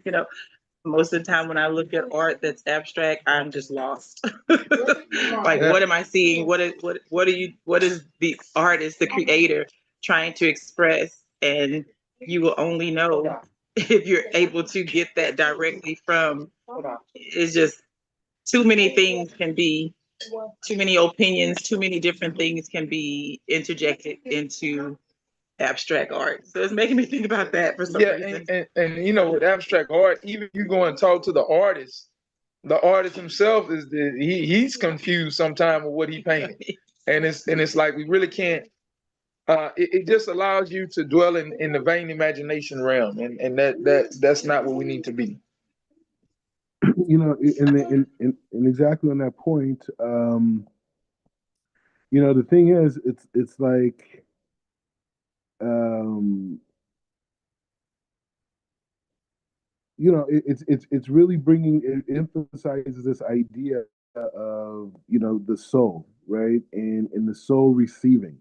most of the time when I look at art that's abstract, I'm just lost. Like, what am I seeing? What is the artist, the creator, trying to express? And you will only know if you're able to get that directly from. It's just too many things can be, too many opinions, too many different things can be interjected into abstract art. So it's making me think about that for some reason. And with abstract art, even you go and talk to the artist himself he's confused sometimes with what he painted. And it's like, we really can't, it just allows you to dwell in the vain imagination realm, and that's not what we need to be. And exactly on that point, the thing is, it's like, it's really it emphasizes this idea of, the soul, right, and the soul receiving,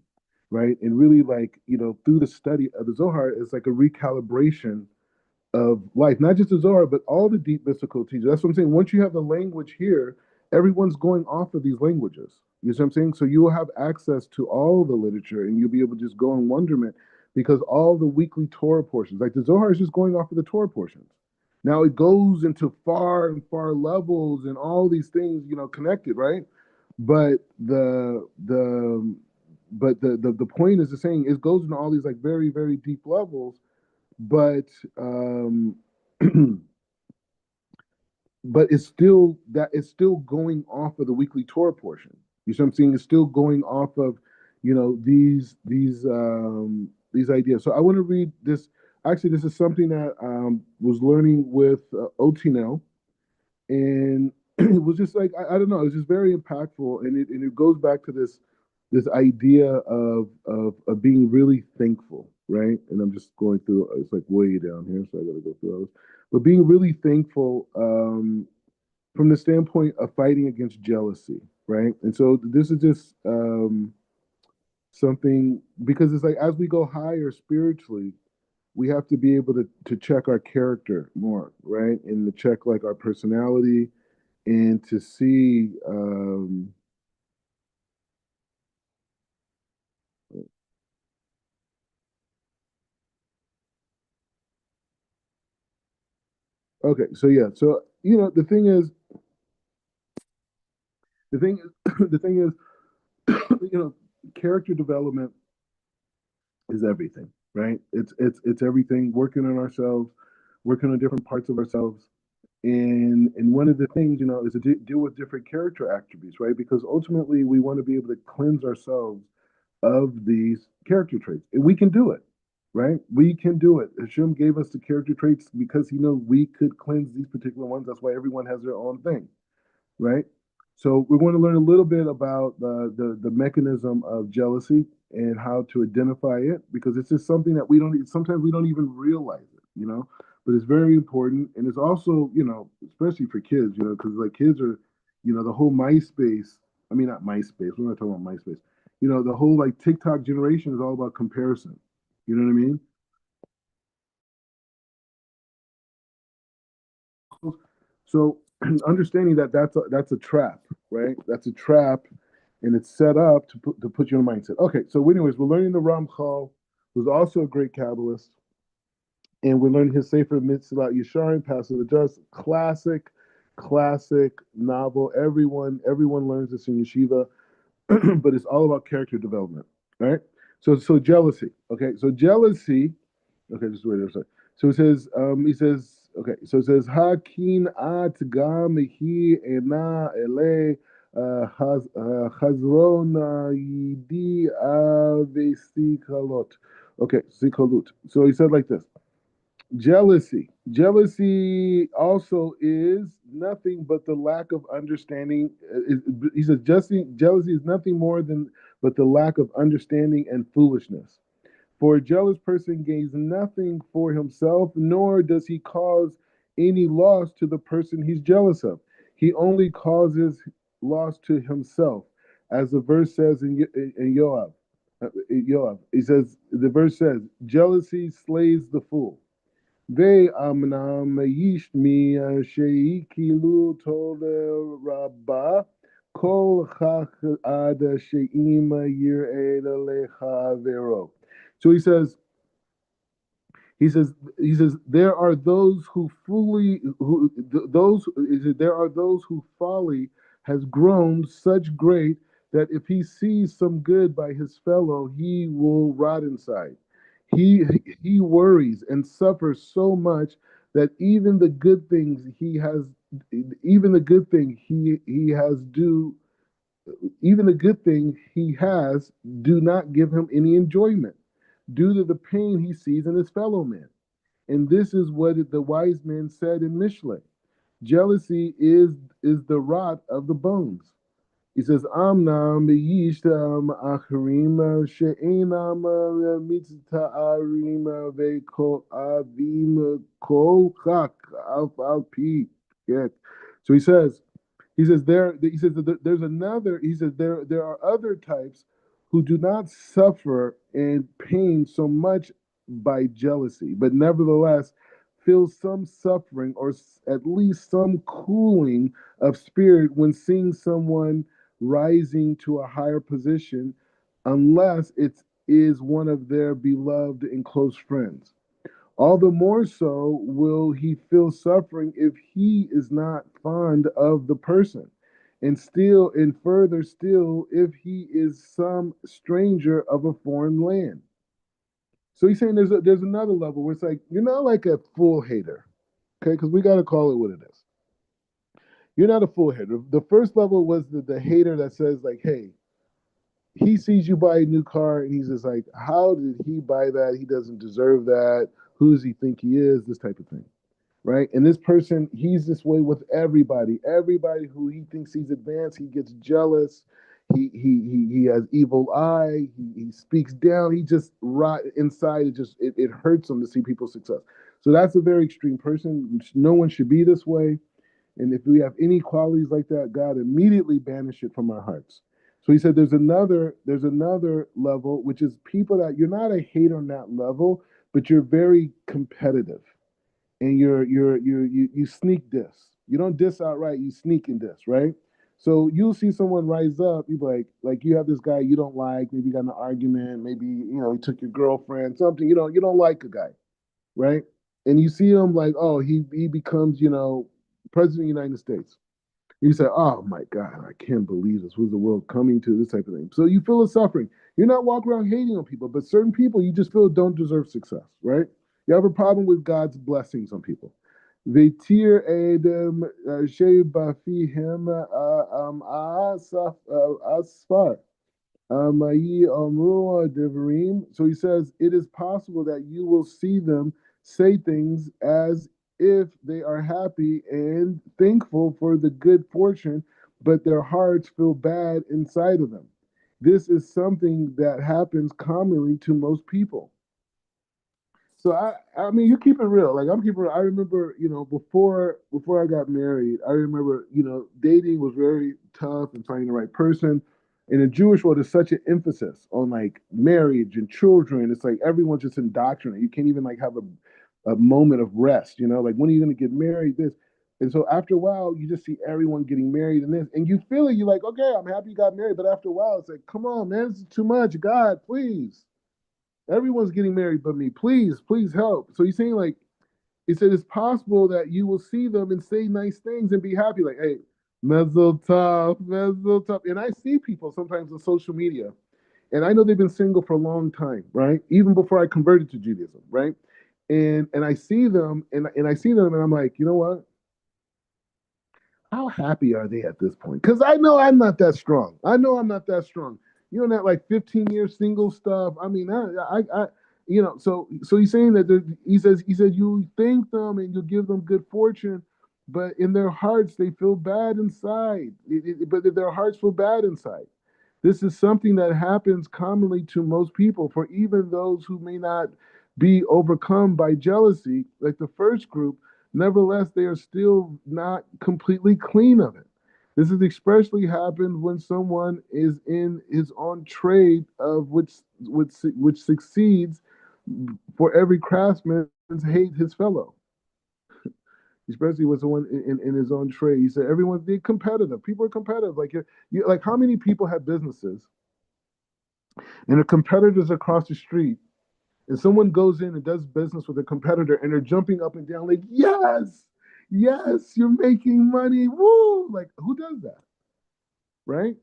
right, and really, like, through the study of the Zohar, it's like a recalibration of life, not just the Zohar, but all the deep mystical teachers. That's what I'm saying. Once you have the language here, everyone's going off of these languages. You see what I'm saying? So you will have access to all the literature, and you'll be able to just go in wonderment, because all the weekly Torah portions, like the Zohar is just going off of the Torah portions. Now it goes into far and far levels and all these things, connected, right? But but the point is the saying it goes into all these like very very deep levels, but but it's still going off of the weekly Torah portion. You see what I'm saying? It's still going off of, these ideas. So I want to read this. Actually, this is something that was learning with Otinel, and it was just like I don't know, it was just very impactful, and it goes back to this idea of being really thankful, right? And I'm just going through. It's like way down here, so I got to go through those. But being really thankful from the standpoint of fighting against jealousy, right? And so this is just something, because it's like as we go higher spiritually, we have to be able to check our character more, right? And to check like our personality, and to see okay, so yeah, so the thing is character development is everything, right? It's everything. Working on ourselves, working on different parts of ourselves, and one of the things is to deal with different character attributes, right? Because ultimately we want to be able to cleanse ourselves of these character traits, and we can do it, right? We can do it. Hashem gave us the character traits because He knows we could cleanse these particular ones. That's why everyone has their own thing, right? So we're going to learn a little bit about the mechanism of jealousy and how to identify it, because it's just something that sometimes we don't even realize it. But it's very important, and it's also especially for kids, because like kids are, the whole MySpace. I mean, not MySpace. We're not talking about MySpace. The whole like TikTok generation is all about comparison. You know what I mean? So understanding that that's a trap, right? That's a trap, and it's set up to put you in a mindset. Okay, so anyways, we're learning the Ramchal, who's also a great Kabbalist, and we're learning his Sefer Mitzvah Yesharim, Pass of the Just, classic novel. Everyone learns this in yeshiva, but it's all about character development, right? So jealousy. Okay, so jealousy. Okay, just wait a second. So okay, so it says, Hakin at gam hi ena ele chazron yidi avesikalot. Okay, sikalut. So he said like this. Jealousy. Jealousy also is nothing but the lack of understanding. He says jealousy is nothing more than but the lack of understanding and foolishness. For a jealous person gains nothing for himself, nor does he cause any loss to the person he's jealous of. He only causes loss to himself, as the verse says in Yoav. He says the verse says, "Jealousy slays the fool." ואמנם איש משאי תולה רבה, כל כך עד שאם יראה לחברו. So he says there are those who folly has grown such great that if he sees some good by his fellow, he will rot inside. He he worries and suffers so much that even the good thing he has do, even the good thing he has do not give him any enjoyment due to the pain he sees in his fellow man. And this is what the wise man said in Mishle. Jealousy is the rot of the bones. He says, Amnam yishtam achrim she'enam mitzta'arim ve'kol avim kol chak al pi. So there's another. He says there are other types who do not suffer and pain so much by jealousy, but nevertheless feel some suffering or at least some cooling of spirit when seeing someone rising to a higher position, unless it is one of their beloved and close friends. All the more so will he feel suffering if he is not fond of the person. and further still, if he is some stranger of a foreign land. So he's saying there's another level where it's like you're not like a full hater, okay? Because we got to call it what it is. You're not a full hater. The first level was the hater that says like, hey, he sees you buy a new car and he's just like, how did he buy that? He doesn't deserve that. Who does he think he is? This type of thing, right? And this person, he's this way with everybody. Everybody who he thinks he's advanced, he gets jealous. He has evil eye. He speaks down. He just rot inside. It hurts him to see people's success. So that's a very extreme person. No one should be this way. And if we have any qualities like that, God immediately banish it from our hearts. So he said there's another level, which is people that you're not a hate on that level, but you're very competitive. And you sneak diss. You don't diss outright, you sneak and diss, right? So you'll see someone rise up, you be like you have this guy you don't like, maybe you got in an argument, maybe he took your girlfriend, something, you don't like a guy, right? And you see him like, oh, he becomes, president of the United States. You say, oh my God, I can't believe this. Who's the world coming to? This type of thing. So you feel a suffering. You're not walking around hating on people, but certain people you just feel don't deserve success, right? You have a problem with God's blessings on people. Vetir edem sheba fihem asfar. So he says, it is possible that you will see them say things as if they are happy and thankful for the good fortune, but their hearts feel bad inside of them. This is something that happens commonly to most people. So I mean, you keep it real. Like I'm keeping. I remember, before I got married, I remember, dating was very tough and finding the right person. In the Jewish world, there's such an emphasis on like marriage and children. It's like everyone's just indoctrinated. You can't even like have a moment of rest. Like when are you going to get married? This. And so after a while, you just see everyone getting married and this, and you feel it. You're like, okay, I'm happy you got married. But after a while, it's like, come on, man, this is too much. God, please. Everyone's getting married but me. Please, please help. So he's saying like, he said it's possible that you will see them and say nice things and be happy. Like, hey, Mezzo tough, Mezzo tough. And I see people sometimes on social media, and I know they've been single for a long time, right? Even before I converted to Judaism, right? And I see them and I see them and I'm like, you know what? How happy are they at this point? Because I know I'm not that strong. I know I'm not that strong. That like 15-year single stuff. I mean, so he's saying that he said you thank them and you give them good fortune, but in their hearts they feel bad inside. But their hearts feel bad inside. This is something that happens commonly to most people. For even those who may not be overcome by jealousy, like the first group, nevertheless, they are still not completely clean of it. This is especially happened when someone is in his own trade of which succeeds. For every craftsman hate his fellow, especially with someone in his own trade. He said everyone's being competitive. People are competitive. Like like how many people have businesses and the competitors across the street, and someone goes in and does business with a competitor and they're jumping up and down like, yes, yes, you're making money. Woo! Like, who does that? Right?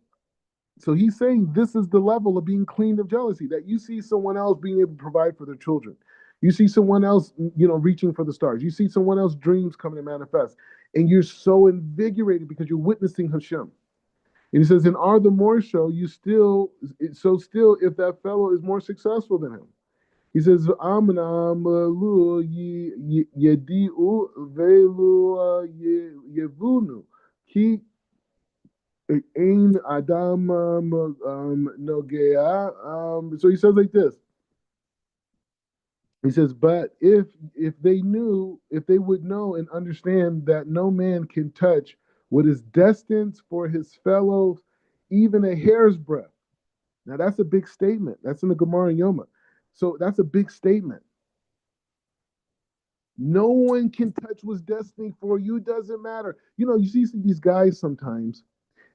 So he's saying this is the level of being cleaned of jealousy, that you see someone else being able to provide for their children. You see someone else, reaching for the stars. You see someone else's dreams coming to manifest. And you're so invigorated because you're witnessing Hashem. And he says, and are the more so, still if that fellow is more successful than him. He says, "Amnam lu yediu velu yevunu ki ein adam nogea." So he says like this. He says, "But if they would know and understand that no man can touch what is destined for his fellows, even a hair's breadth." Now that's a big statement. That's in the Gemara and Yoma. So that's a big statement. No one can touch what's destined for you. Doesn't matter. You see these guys sometimes,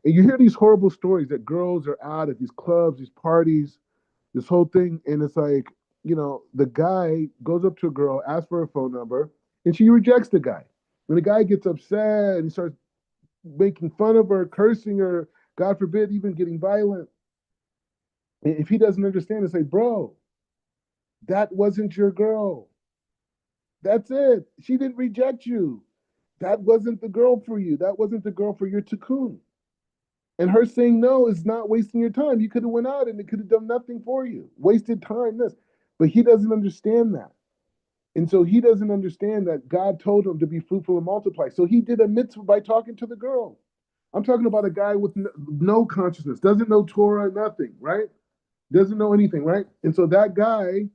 and you hear these horrible stories that girls are out at these clubs, these parties, this whole thing, and it's like, the guy goes up to a girl, asks for her phone number, and she rejects the guy. When the guy gets upset and he starts making fun of her, cursing her, God forbid, even getting violent. And if he doesn't understand, it's like, bro, that wasn't your girl. That's it. She didn't reject you. That wasn't the girl for you. That wasn't the girl for your tikkun. And her saying no is not wasting your time. You could have went out and it could have done nothing for you. Wasted time, this. But he doesn't understand that. And so he doesn't understand that God told him to be fruitful and multiply. So he did a mitzvah by talking to the girl. I'm talking about a guy with no consciousness, doesn't know Torah, nothing, right? Doesn't know anything, right? And so that guy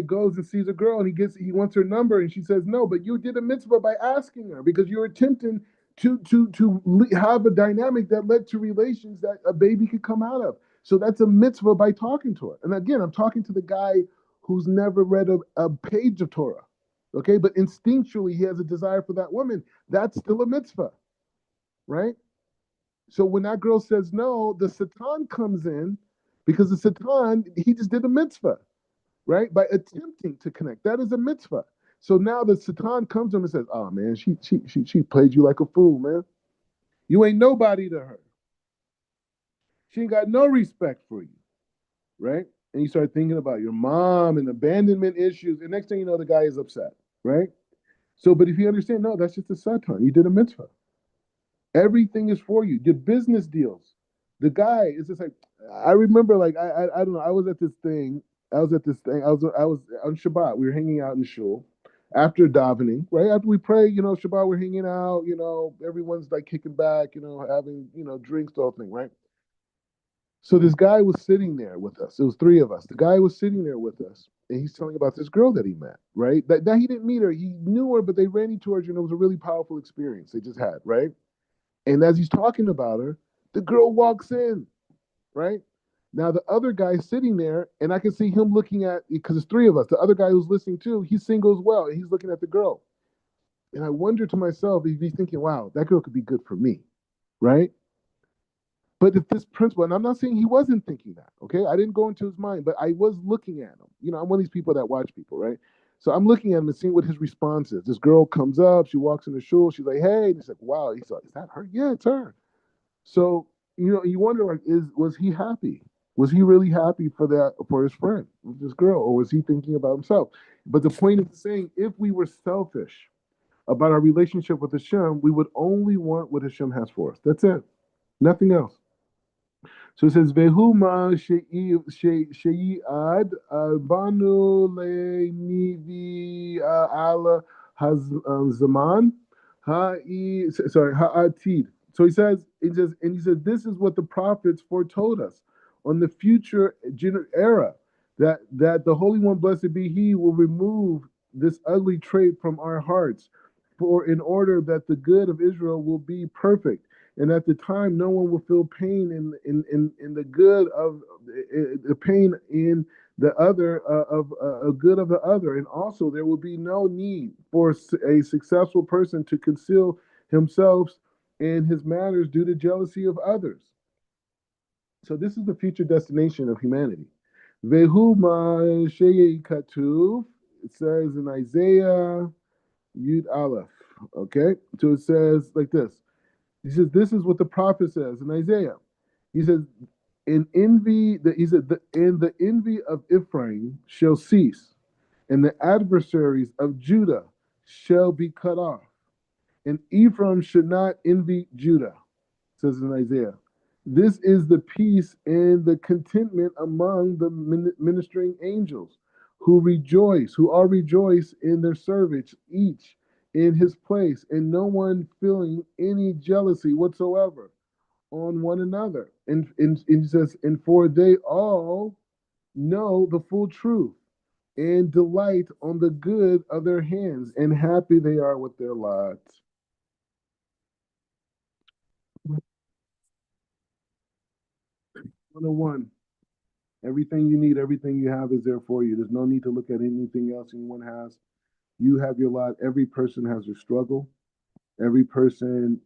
goes and sees a girl and he wants her number and she says no, but you did a mitzvah by asking her because you were attempting to have a dynamic that led to relations that a baby could come out of. So that's a mitzvah by talking to her. And again, I'm talking to the guy who's never read a page of Torah, okay? But instinctually he has a desire for that woman. That's still a mitzvah, right? So when that girl says no, the Satan comes in because the Satan, he just did a mitzvah, right? By attempting to connect. That is a mitzvah. So now the Satan comes to him and says, oh man, she played you like a fool, man. You ain't nobody to her. She ain't got no respect for you, right? And you start thinking about your mom and abandonment issues, and next thing you know, the guy is upset, right? So, but if you understand, no, that's just a Satan. You did a mitzvah. Everything is for you. Your business deals. The guy is just like, I remember, like, I don't know. I was at this thing. I was on Shabbat. We were hanging out in the shul after davening, right? After we pray, Shabbat, we're hanging out, everyone's like kicking back, having, drinks, the whole thing, right? So this guy was sitting there with us. It was three of us. The guy was sitting there with us, and he's telling about this girl that he met, right? That he didn't meet her. He knew her, but they ran into her, and it was a really powerful experience they just had, right? And as he's talking about her, the girl walks in, right? Now the other guy's sitting there, and I can see him looking at, because it's three of us. The other guy who's listening too, he's single as well, and he's looking at the girl. And I wonder to myself if he's thinking, wow, that girl could be good for me, right? But if this principle, and I'm not saying he wasn't thinking that, okay? I didn't go into his mind, but I was looking at him. I'm one of these people that watch people, right? So I'm looking at him and seeing what his response is. This girl comes up, she walks in the shul, she's like, hey, and he's like, wow. He's like, is that her? Yeah, it's her. So, you wonder, like, was he happy? Was he really happy for his friend, this girl, or was he thinking about himself? But the point is saying, if we were selfish about our relationship with Hashem, we would only want what Hashem has for us. That's it. Nothing else. So it says, "Vehu ma sheyiad banu le nivi ala zaman ha'atid." So he says, this is what the prophets foretold us on the future era, that the Holy One, blessed be He, will remove this ugly trait from our hearts, for in order that the good of Israel will be perfect. And at the time, no one will feel pain in the good of the pain in the other of a good of the other. And also, there will be no need for a successful person to conceal himself and his matters due to jealousy of others. So this is the future destination of humanity. Vehu ma katuv. It says in Isaiah Yud Aleph. Okay, so it says like this. He says, this is what the prophet says in Isaiah. He says, and the envy of Ephraim shall cease, and the adversaries of Judah shall be cut off. And Ephraim should not envy Judah, says in Isaiah. This is the peace and the contentment among the ministering angels who all rejoice in their service, each in his place, and no one feeling any jealousy whatsoever on one another. And he says, and for they all know the full truth and delight on the good of their hands, and happy they are with their lots. 101. Everything you need, everything you have is there for you. There's no need to look at anything else anyone has. You have your lot. Every person has their struggle. Every person,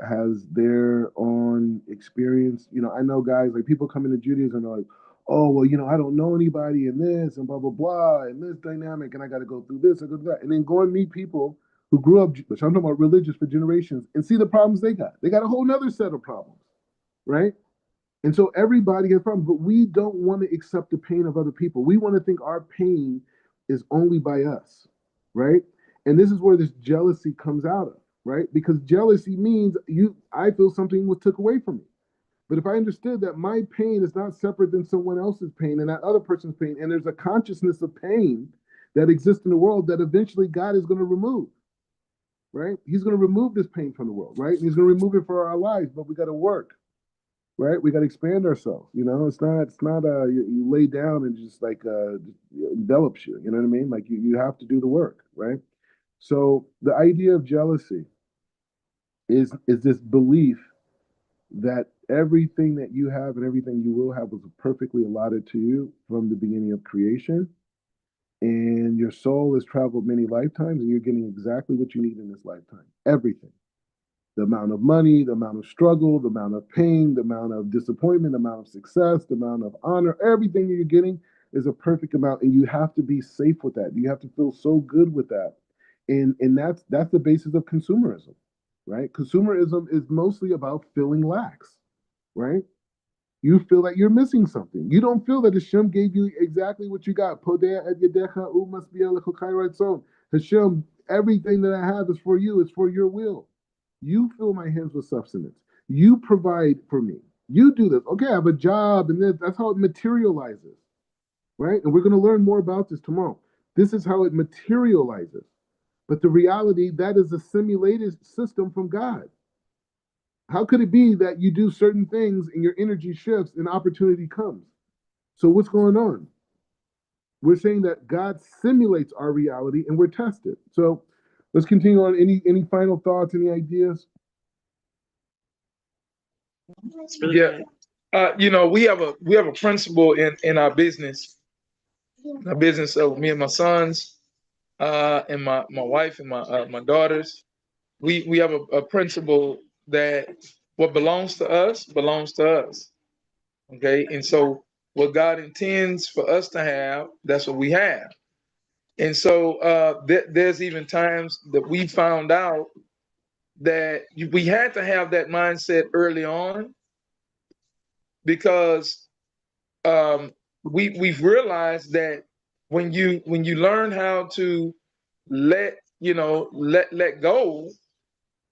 has their own experience. I know guys, like people come into Judaism and they're like, oh, well, I don't know anybody in this and blah, blah, blah, and this dynamic, and I got to go through this and go through that. And then go and meet people who grew up, which I'm talking about religious for generations, and see the problems they got. They got a whole nother set of problems, right? And so everybody has problems, but we don't want to accept the pain of other people. We want to think our pain is only by us, right? And this is where this jealousy comes out of, right? Because jealousy means I feel something was took away from me. But if I understood that my pain is not separate than someone else's pain and that other person's pain, and there's a consciousness of pain that exists in the world that eventually God is going to remove, right? He's going to remove this pain from the world, right? And he's going to remove it for our lives, but we got to work, right? We got to expand ourselves. It's not you lay down and just like envelops you. You know what I mean? Like you have to do the work, right? So the idea of jealousy is this belief that everything that you have and everything you will have was perfectly allotted to you from the beginning of creation. And your soul has traveled many lifetimes and you're getting exactly what you need in this lifetime. Everything. The amount of money, the amount of struggle, the amount of pain, the amount of disappointment, the amount of success, the amount of honor, everything you're getting is a perfect amount. And you have to be safe with that. You have to feel so good with that. And that's the basis of consumerism, right? Consumerism is mostly about filling lacks, right? You feel that you're missing something. You don't feel that Hashem gave you exactly what you got. Hashem, everything that I have is for you. It's for your will. You fill my hands with substance. You provide for me. You do this. Okay, I have a job, and that's how it materializes, right? And we're going to learn more about this tomorrow. This is how it materializes. But the reality, that is a simulated system from God. How could it be that you do certain things and your energy shifts and opportunity comes? So what's going on? We're saying that God simulates our reality and we're tested. So let's continue on. Any final thoughts, any ideas? Yeah. We have a principle in our business. Our business of me and my sons, and my wife and my daughters. We have a principle that what belongs to us belongs to us. Okay. And so what God intends for us to have, that's what we have. And so there's even times that we found out that we had to have that mindset early on because we've realized that when you learn how to let go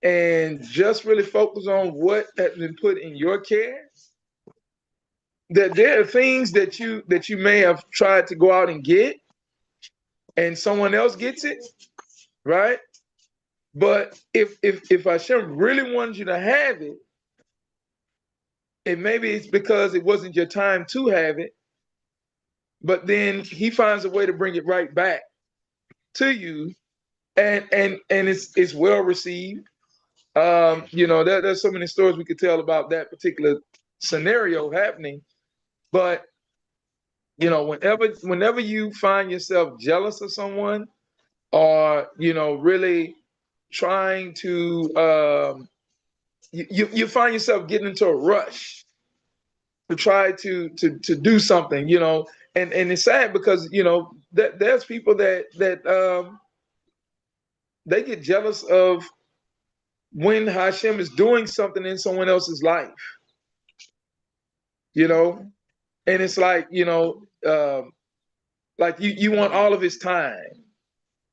and just really focus on what has been put in your care, that there are things that you may have tried to go out and get and someone else gets it, right? But if Hashem really wanted you to have it, and maybe it's because it wasn't your time to have it, but then he finds a way to bring it right back to you, and it's well received. There's so many stories we could tell about that particular scenario happening, but whenever you find yourself jealous of someone, or really trying to you find yourself getting into a rush to try to do something, and it's sad because that there's people that they get jealous of when Hashem is doing something in someone else's life, and it's like like you want all of his time,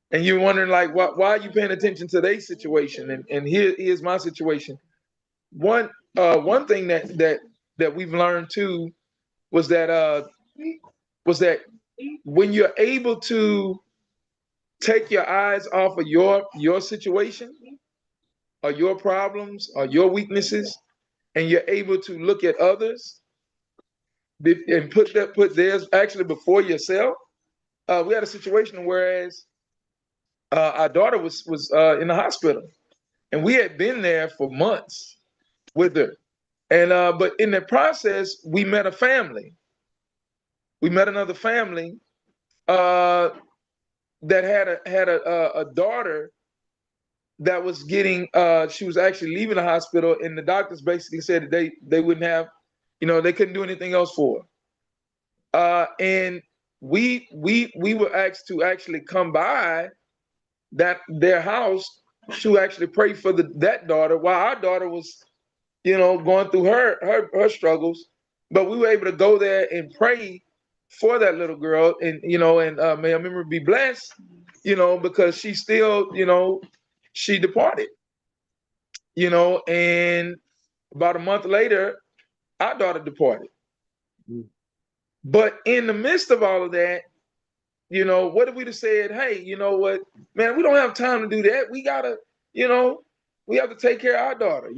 and you're wondering like why are you paying attention to their situation, and here's my situation. One thing that we've learned too was that when you're able to take your eyes off of your situation or your problems or your weaknesses, and you're able to look at others and put theirs actually before yourself. We had a situation whereas our daughter was in the hospital, and we had been there for months with her. And but in the process, we met a family. We met another family that had a daughter that was getting. She was actually leaving the hospital, and the doctors basically said that they wouldn't have, they couldn't do anything else for her. And we were asked to actually come by that their house to actually pray for that daughter while our daughter was, going through her struggles. But we were able to go there and pray for that little girl, and may her memory be blessed, because she still, she departed, and about a month later, our daughter departed. Mm. But in the midst of all of that, what if we'd have said, hey, you know what, man, we don't have time to do that. We gotta, we have to take care of our daughter,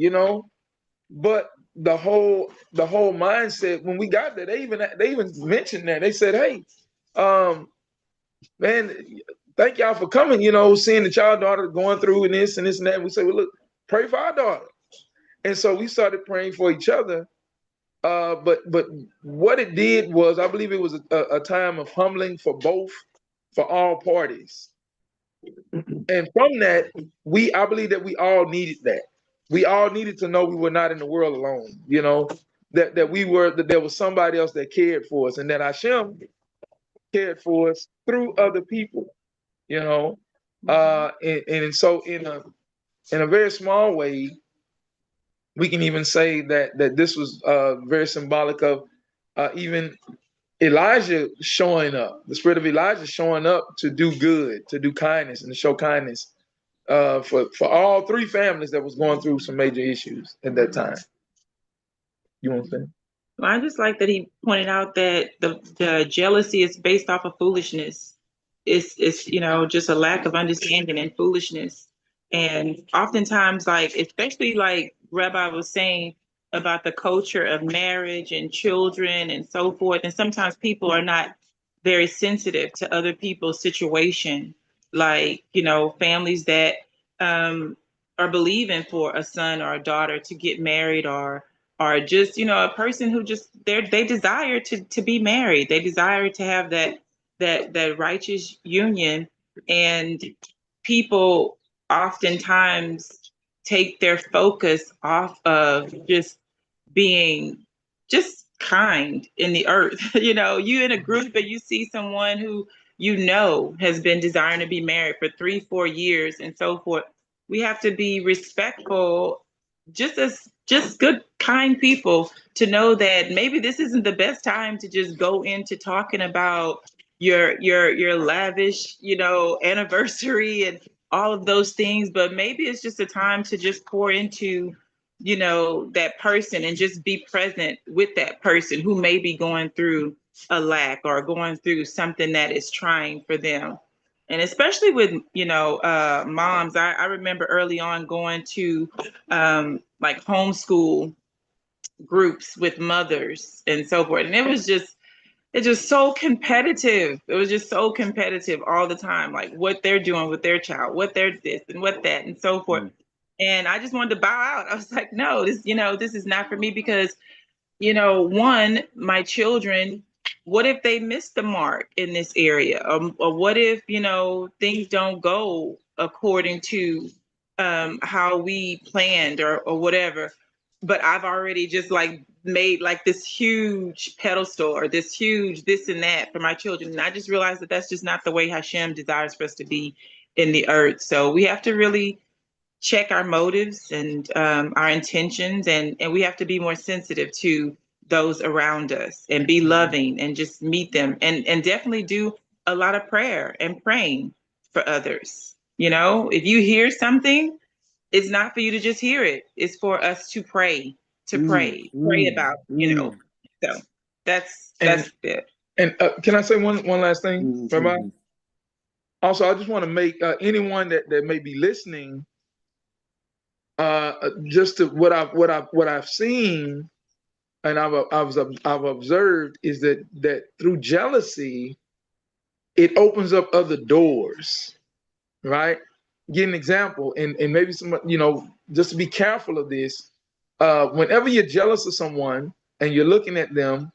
But the whole mindset when we got there, they even mentioned that. They said, hey, man, thank y'all for coming, seeing that y'all daughter going through and this and this and that. And we said, well, look, pray for our daughter. And so we started praying for each other. But what it did was, I believe it was a time of humbling for all parties. And from that, I believe that we all needed that. We all needed to know we were not in the world alone, that there was somebody else that cared for us, and that Hashem cared for us through other people, and so in a very small way, we can even say that this was very symbolic of even Elijah showing up, the spirit of Elijah showing up to do good, to do kindness, and to show kindness for all three families that was going through some major issues at that time. You want to say? Well, I just like that he pointed out that the jealousy is based off of foolishness. It's just a lack of understanding and foolishness. And oftentimes, like, especially like Rabbi was saying about the culture of marriage and children and so forth. And sometimes people are not very sensitive to other people's situation. Like, families that are believing for a son or a daughter to get married, or just a person who just they desire to be married. They desire to have that righteous union, and people oftentimes take their focus off of just being just kind in the earth. You in a group and you see someone who has been desiring to be married for 3-4 years and so forth. We have to be respectful, just good, kind people, to know that maybe this isn't the best time to just go into talking about your lavish, anniversary and all of those things. But maybe it's just a time to just pour into, that person, and just be present with that person who may be going through a lack or going through something that is trying for them. And especially with, moms, I remember early on going to like homeschool groups with mothers and so forth. And it's just so competitive. It was just so competitive all the time, like what they're doing with their child, what they're this and what that and so forth. And I just wanted to bow out. I was like, no, this is not for me, because, one, my children, what if they miss the mark in this area? Or what if, things don't go according to how we planned, or whatever. But I've already just like made like this huge pedestal or this huge this and that for my children. And I just realized that that's just not the way Hashem desires for us to be in the earth. So we have to really check our motives and our intentions, and we have to be more sensitive to those around us, and be loving, and just meet them, and definitely do a lot of prayer and praying for others. If you hear something, it's not for you to just hear it. It's for us to pray, pray about, So that's it. And can I say one last thing, Rabbi? Also, I just want to make anyone that may be listening, just to what I've seen, and I've observed, is that through jealousy, it opens up other doors, right? Give an example, and maybe some, just to be careful of this. Whenever you're jealous of someone and you're looking at them,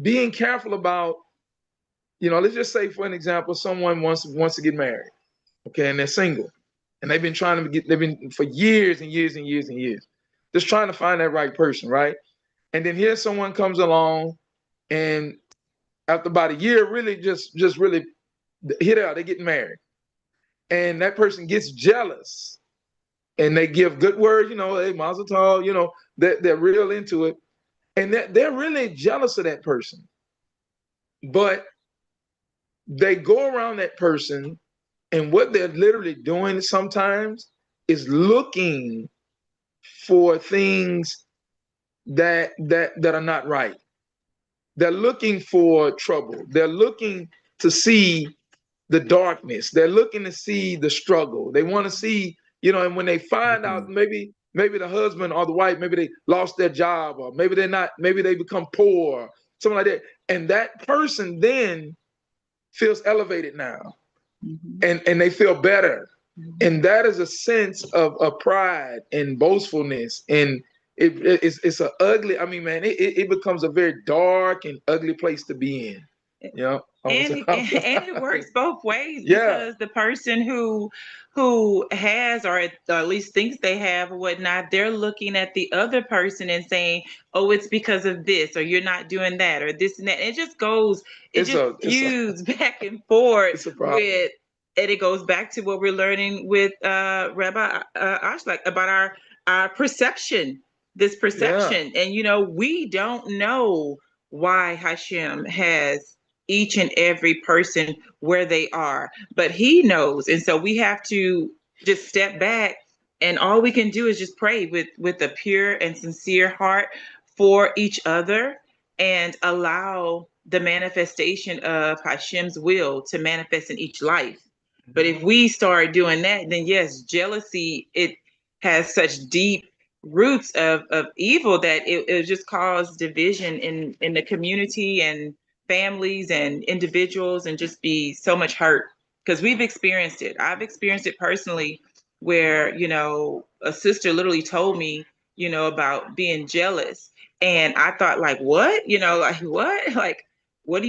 being careful about, let's just say, for an example, someone wants to get married, okay, and they're single, and they've been for years and years and years and years, just trying to find that right person, right? And then here someone comes along, and after about a year, really just really here they are, they're getting married, and that person gets jealous, and they give good words, hey, Mazel Tov, they're real into it, and they're really jealous of that person, but they go around that person, and what they're literally doing sometimes is looking for things that are not right. They're looking for trouble. They're looking to see the darkness. They're looking to see the struggle. They want to see, and when they find out maybe the husband or the wife, maybe they lost their job, or maybe they're not, maybe they become poor, something like that. And that person then feels elevated now. And they feel better. And that is a sense of pride and boastfulness. And it's a ugly, I mean, man, it becomes a very dark and ugly place to be in. And it works both ways, because the person who has, or at least thinks they have or whatnot, they're looking at the other person and saying, oh, it's because of this, or you're not doing that, or this and that. It just feuds back and forth with, and it goes back to what we're learning with Rabbi Ashlag about our perception, this perception. And we don't know why Hashem has each and every person where they are, but he knows. And so we have to just step back, and all we can do is just pray with a pure and sincere heart for each other, and allow the manifestation of Hashem's will to manifest in each life. But if we start doing that, then yes, jealousy, it has such deep roots of evil that it just cause division in the community and families and individuals, and just be so much hurt, because we've experienced it. I've experienced it personally, where a sister literally told me about being jealous, and I thought, like, what, like, what, like, what are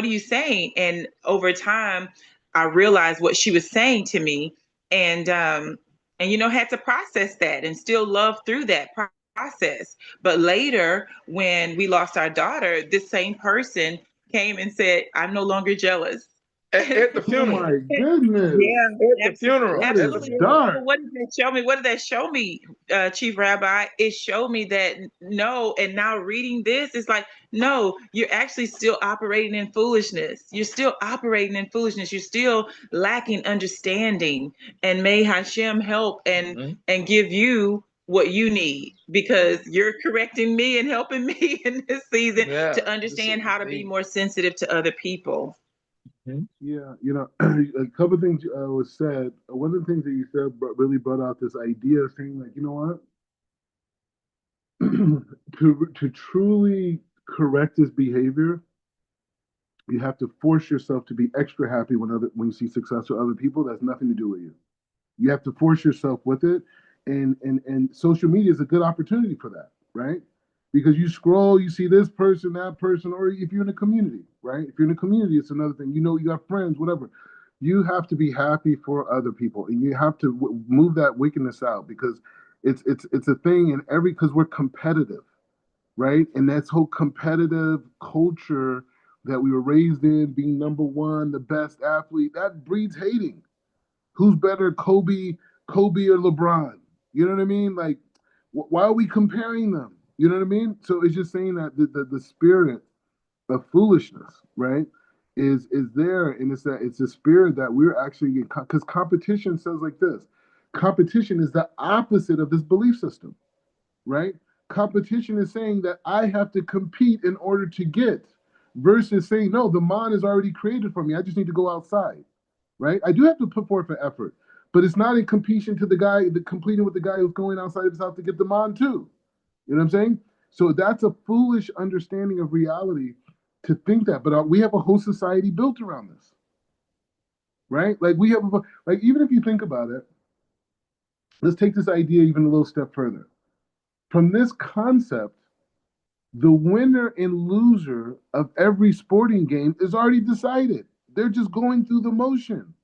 you saying? And over time I realized what she was saying to me, and had to process that and still love through that process. But later, when we lost our daughter, this same person came and said, I'm no longer jealous. At the funeral. Oh my goodness. Yeah, at the funeral. Absolutely. Dark. So what did that show me? What did that show me, Chief Rabbi? It showed me that no, and now reading this, it's like, no, you're actually still operating in foolishness. You're still operating in foolishness. You're still lacking understanding. And may Hashem help and give you what you need, because you're correcting me and helping me in this season to understand how to be more sensitive to other people. Yeah, a couple of things was said. One of the things that you said really brought out this idea of saying, like, you know what, to truly correct this behavior, you have to force yourself to be extra happy when you see success with other people. That's nothing to do with you. You have to force yourself with it, and social media is a good opportunity for that, right? Because you scroll, you see this person, that person, or if you're in a community, right? If you're in a community, it's another thing. You got friends, whatever. You have to be happy for other people, and you have to move that wickedness out, because it's a thing in because we're competitive, right? And that's whole competitive culture that we were raised in, being number one, the best athlete, that breeds hating. Who's better, Kobe or LeBron? You know what I mean? Like, why are we comparing them? You know what I mean? So it's just saying that the spirit of foolishness, right, is there, and it's a spirit that we're actually, because competition says like this: competition is the opposite of this belief system, right? Competition is saying that I have to compete in order to get, versus saying, no, the man is already created for me. I just need to go outside, right? I do have to put forth an effort, but it's not in competition to completing with the guy who's going outside of his house to get the man too. You know what I'm saying? So that's a foolish understanding of reality to think that. But we have a whole society built around this, right? Like even if you think about it, let's take this idea even a little step further. From this concept, the winner and loser of every sporting game is already decided. They're just going through the motion.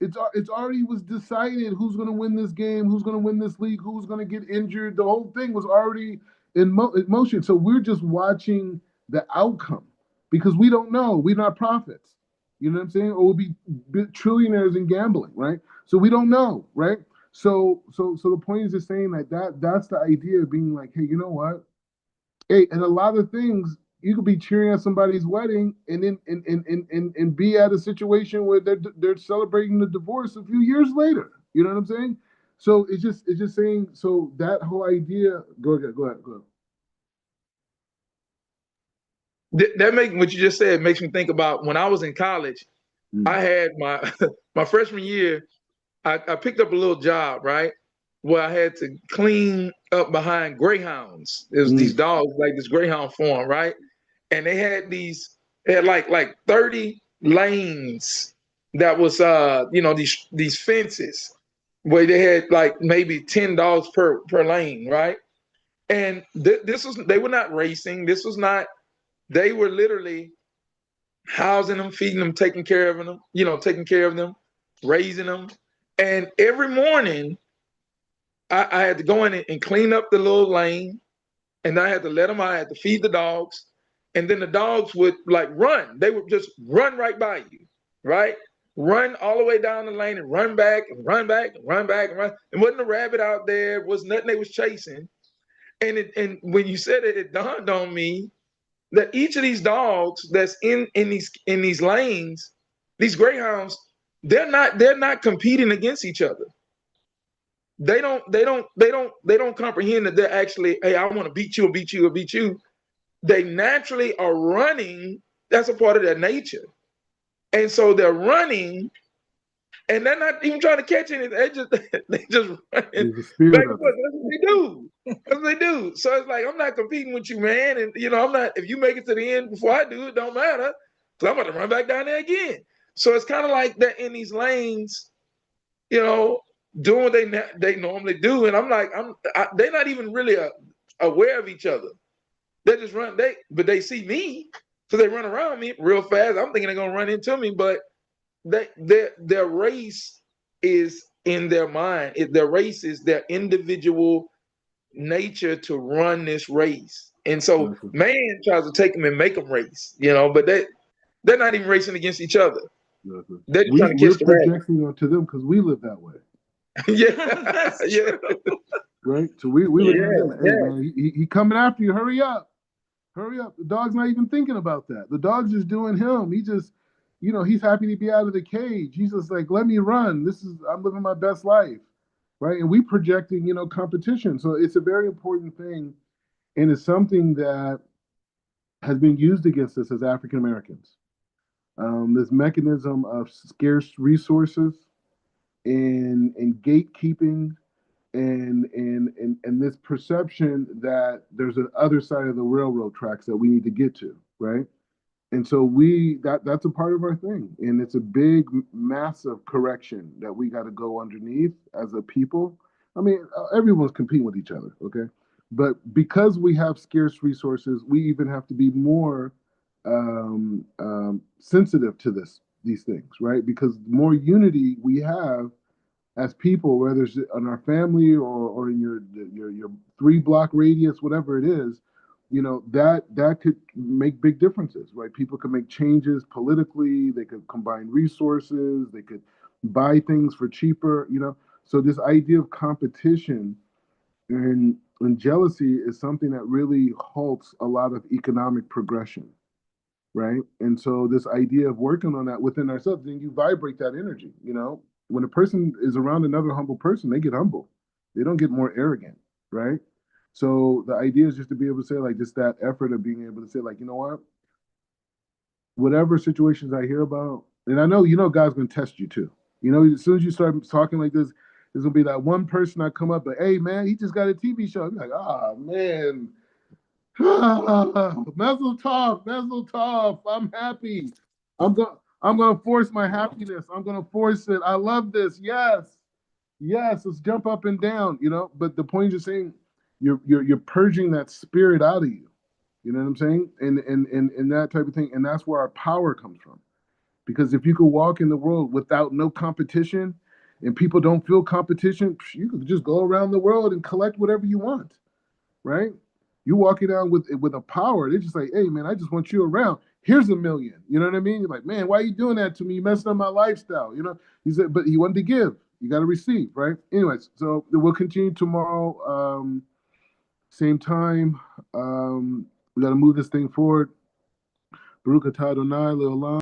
It's already was decided who's going to win this game, who's going to win this league, who's going to get injured. The whole thing was already in motion. So we're just watching the outcome, because we don't know. We're not prophets. You know what I'm saying? Or we'll be trillionaires in gambling, right? So we don't know, right? So the point is just saying that's the idea of being like, hey, you know what? Hey, and a lot of things you could be cheering at somebody's wedding and then and be at a situation where they're celebrating the divorce a few years later. You know what I'm saying? So it's just saying, so that whole idea. Go ahead. That make what you just said makes me think about when I was in college. I had my my freshman year. I picked up a little job, right, where I had to clean up behind greyhounds. It was these dogs, like this greyhound farm, right? And they had like 30 lanes that was these fences where they had like maybe 10 dogs per lane, right? And this was, they were not racing. This was not, they were literally housing them, feeding them, taking care of them, raising them. And every morning I had to go in and clean up the little lane, and I had to let them out. I had to feed the dogs, and then the dogs would like run. They would just run right by you, right? Run all the way down the lane and run back and run back and run back and run. And wasn't a rabbit out there, was nothing they was chasing. And when you said it, it dawned on me that each of these dogs that's in these lanes, these greyhounds, they're not competing against each other. They don't comprehend that they're actually, hey, I want to beat you and beat you and beat you. They naturally are running. That's a part of their nature. And so they're running, and they're not even trying to catch anything. They just running back and forth. That's what they do. That's what they do. So it's like, I'm not competing with you, man. And I'm not, if you make it to the end before I do, it don't matter. Because I'm about to run back down there again. So it's kind of like that in these lanes, doing what they normally do. And I'm like, they're not even really aware of each other. They just run, but they see me, so they run around me real fast. I'm thinking they're gonna run into me, but their race is in their mind. Their race is their individual nature to run this race. And so man tries to take them and make them race, but they're not even racing against each other. They're just trying to catch the rabbit. We're projecting onto them because we live that way. Yeah. Right? So we look at him, hey man, he coming after you, hurry up. The dog's not even thinking about that. The dog's just doing him. He just, he's happy to be out of the cage. He's just like, let me run. I'm living my best life. Right? And we projecting, competition. So it's a very important thing. And it's something that has been used against us as African Americans. This mechanism of scarce resources and gatekeeping and this perception that there's an other side of the railroad tracks that we need to get to, right? And so that's a part of our thing, and it's a big, massive correction that we got to go underneath as a people. I mean, everyone's competing with each other, okay? But because we have scarce resources, we even have to be more sensitive to these things, right? Because the more unity we have as people, whether it's in our family or in your 3-block radius, whatever it is, that could make big differences, right? People can make changes politically. They could combine resources. They could buy things for cheaper, So this idea of competition and jealousy is something that really halts a lot of economic progression, right? And so this idea of working on that within ourselves, then you vibrate that energy, When a person is around another humble person, they get humble. They don't get more arrogant, right? So the idea is just to be able to say, like, just that effort of being able to say, like, you know what? Whatever situations I hear about, and I know, God's going to test you too. As soon as you start talking like this, there's going to be that one person that come up, but, hey, man, he just got a TV show. I'm like, man. Mazel tov. I'm happy. I'm gonna force my happiness. I'm gonna force it. I love this. Yes. Let's jump up and down. But the point is just saying, you're purging that spirit out of you. You know what I'm saying? And that type of thing. And that's where our power comes from. Because if you could walk in the world without no competition, and people don't feel competition, you could just go around the world and collect whatever you want, right? You walking down with a power, they're just like, hey man, I just want you around. here's $1 million. You know what I mean? You're like, man, why are you doing that to me? You messing up my lifestyle. You know, he said, but he wanted to give. You got to receive, right? Anyways, so we'll continue tomorrow, same time. We got to move this thing forward. Baruch atah Adonai le'olam.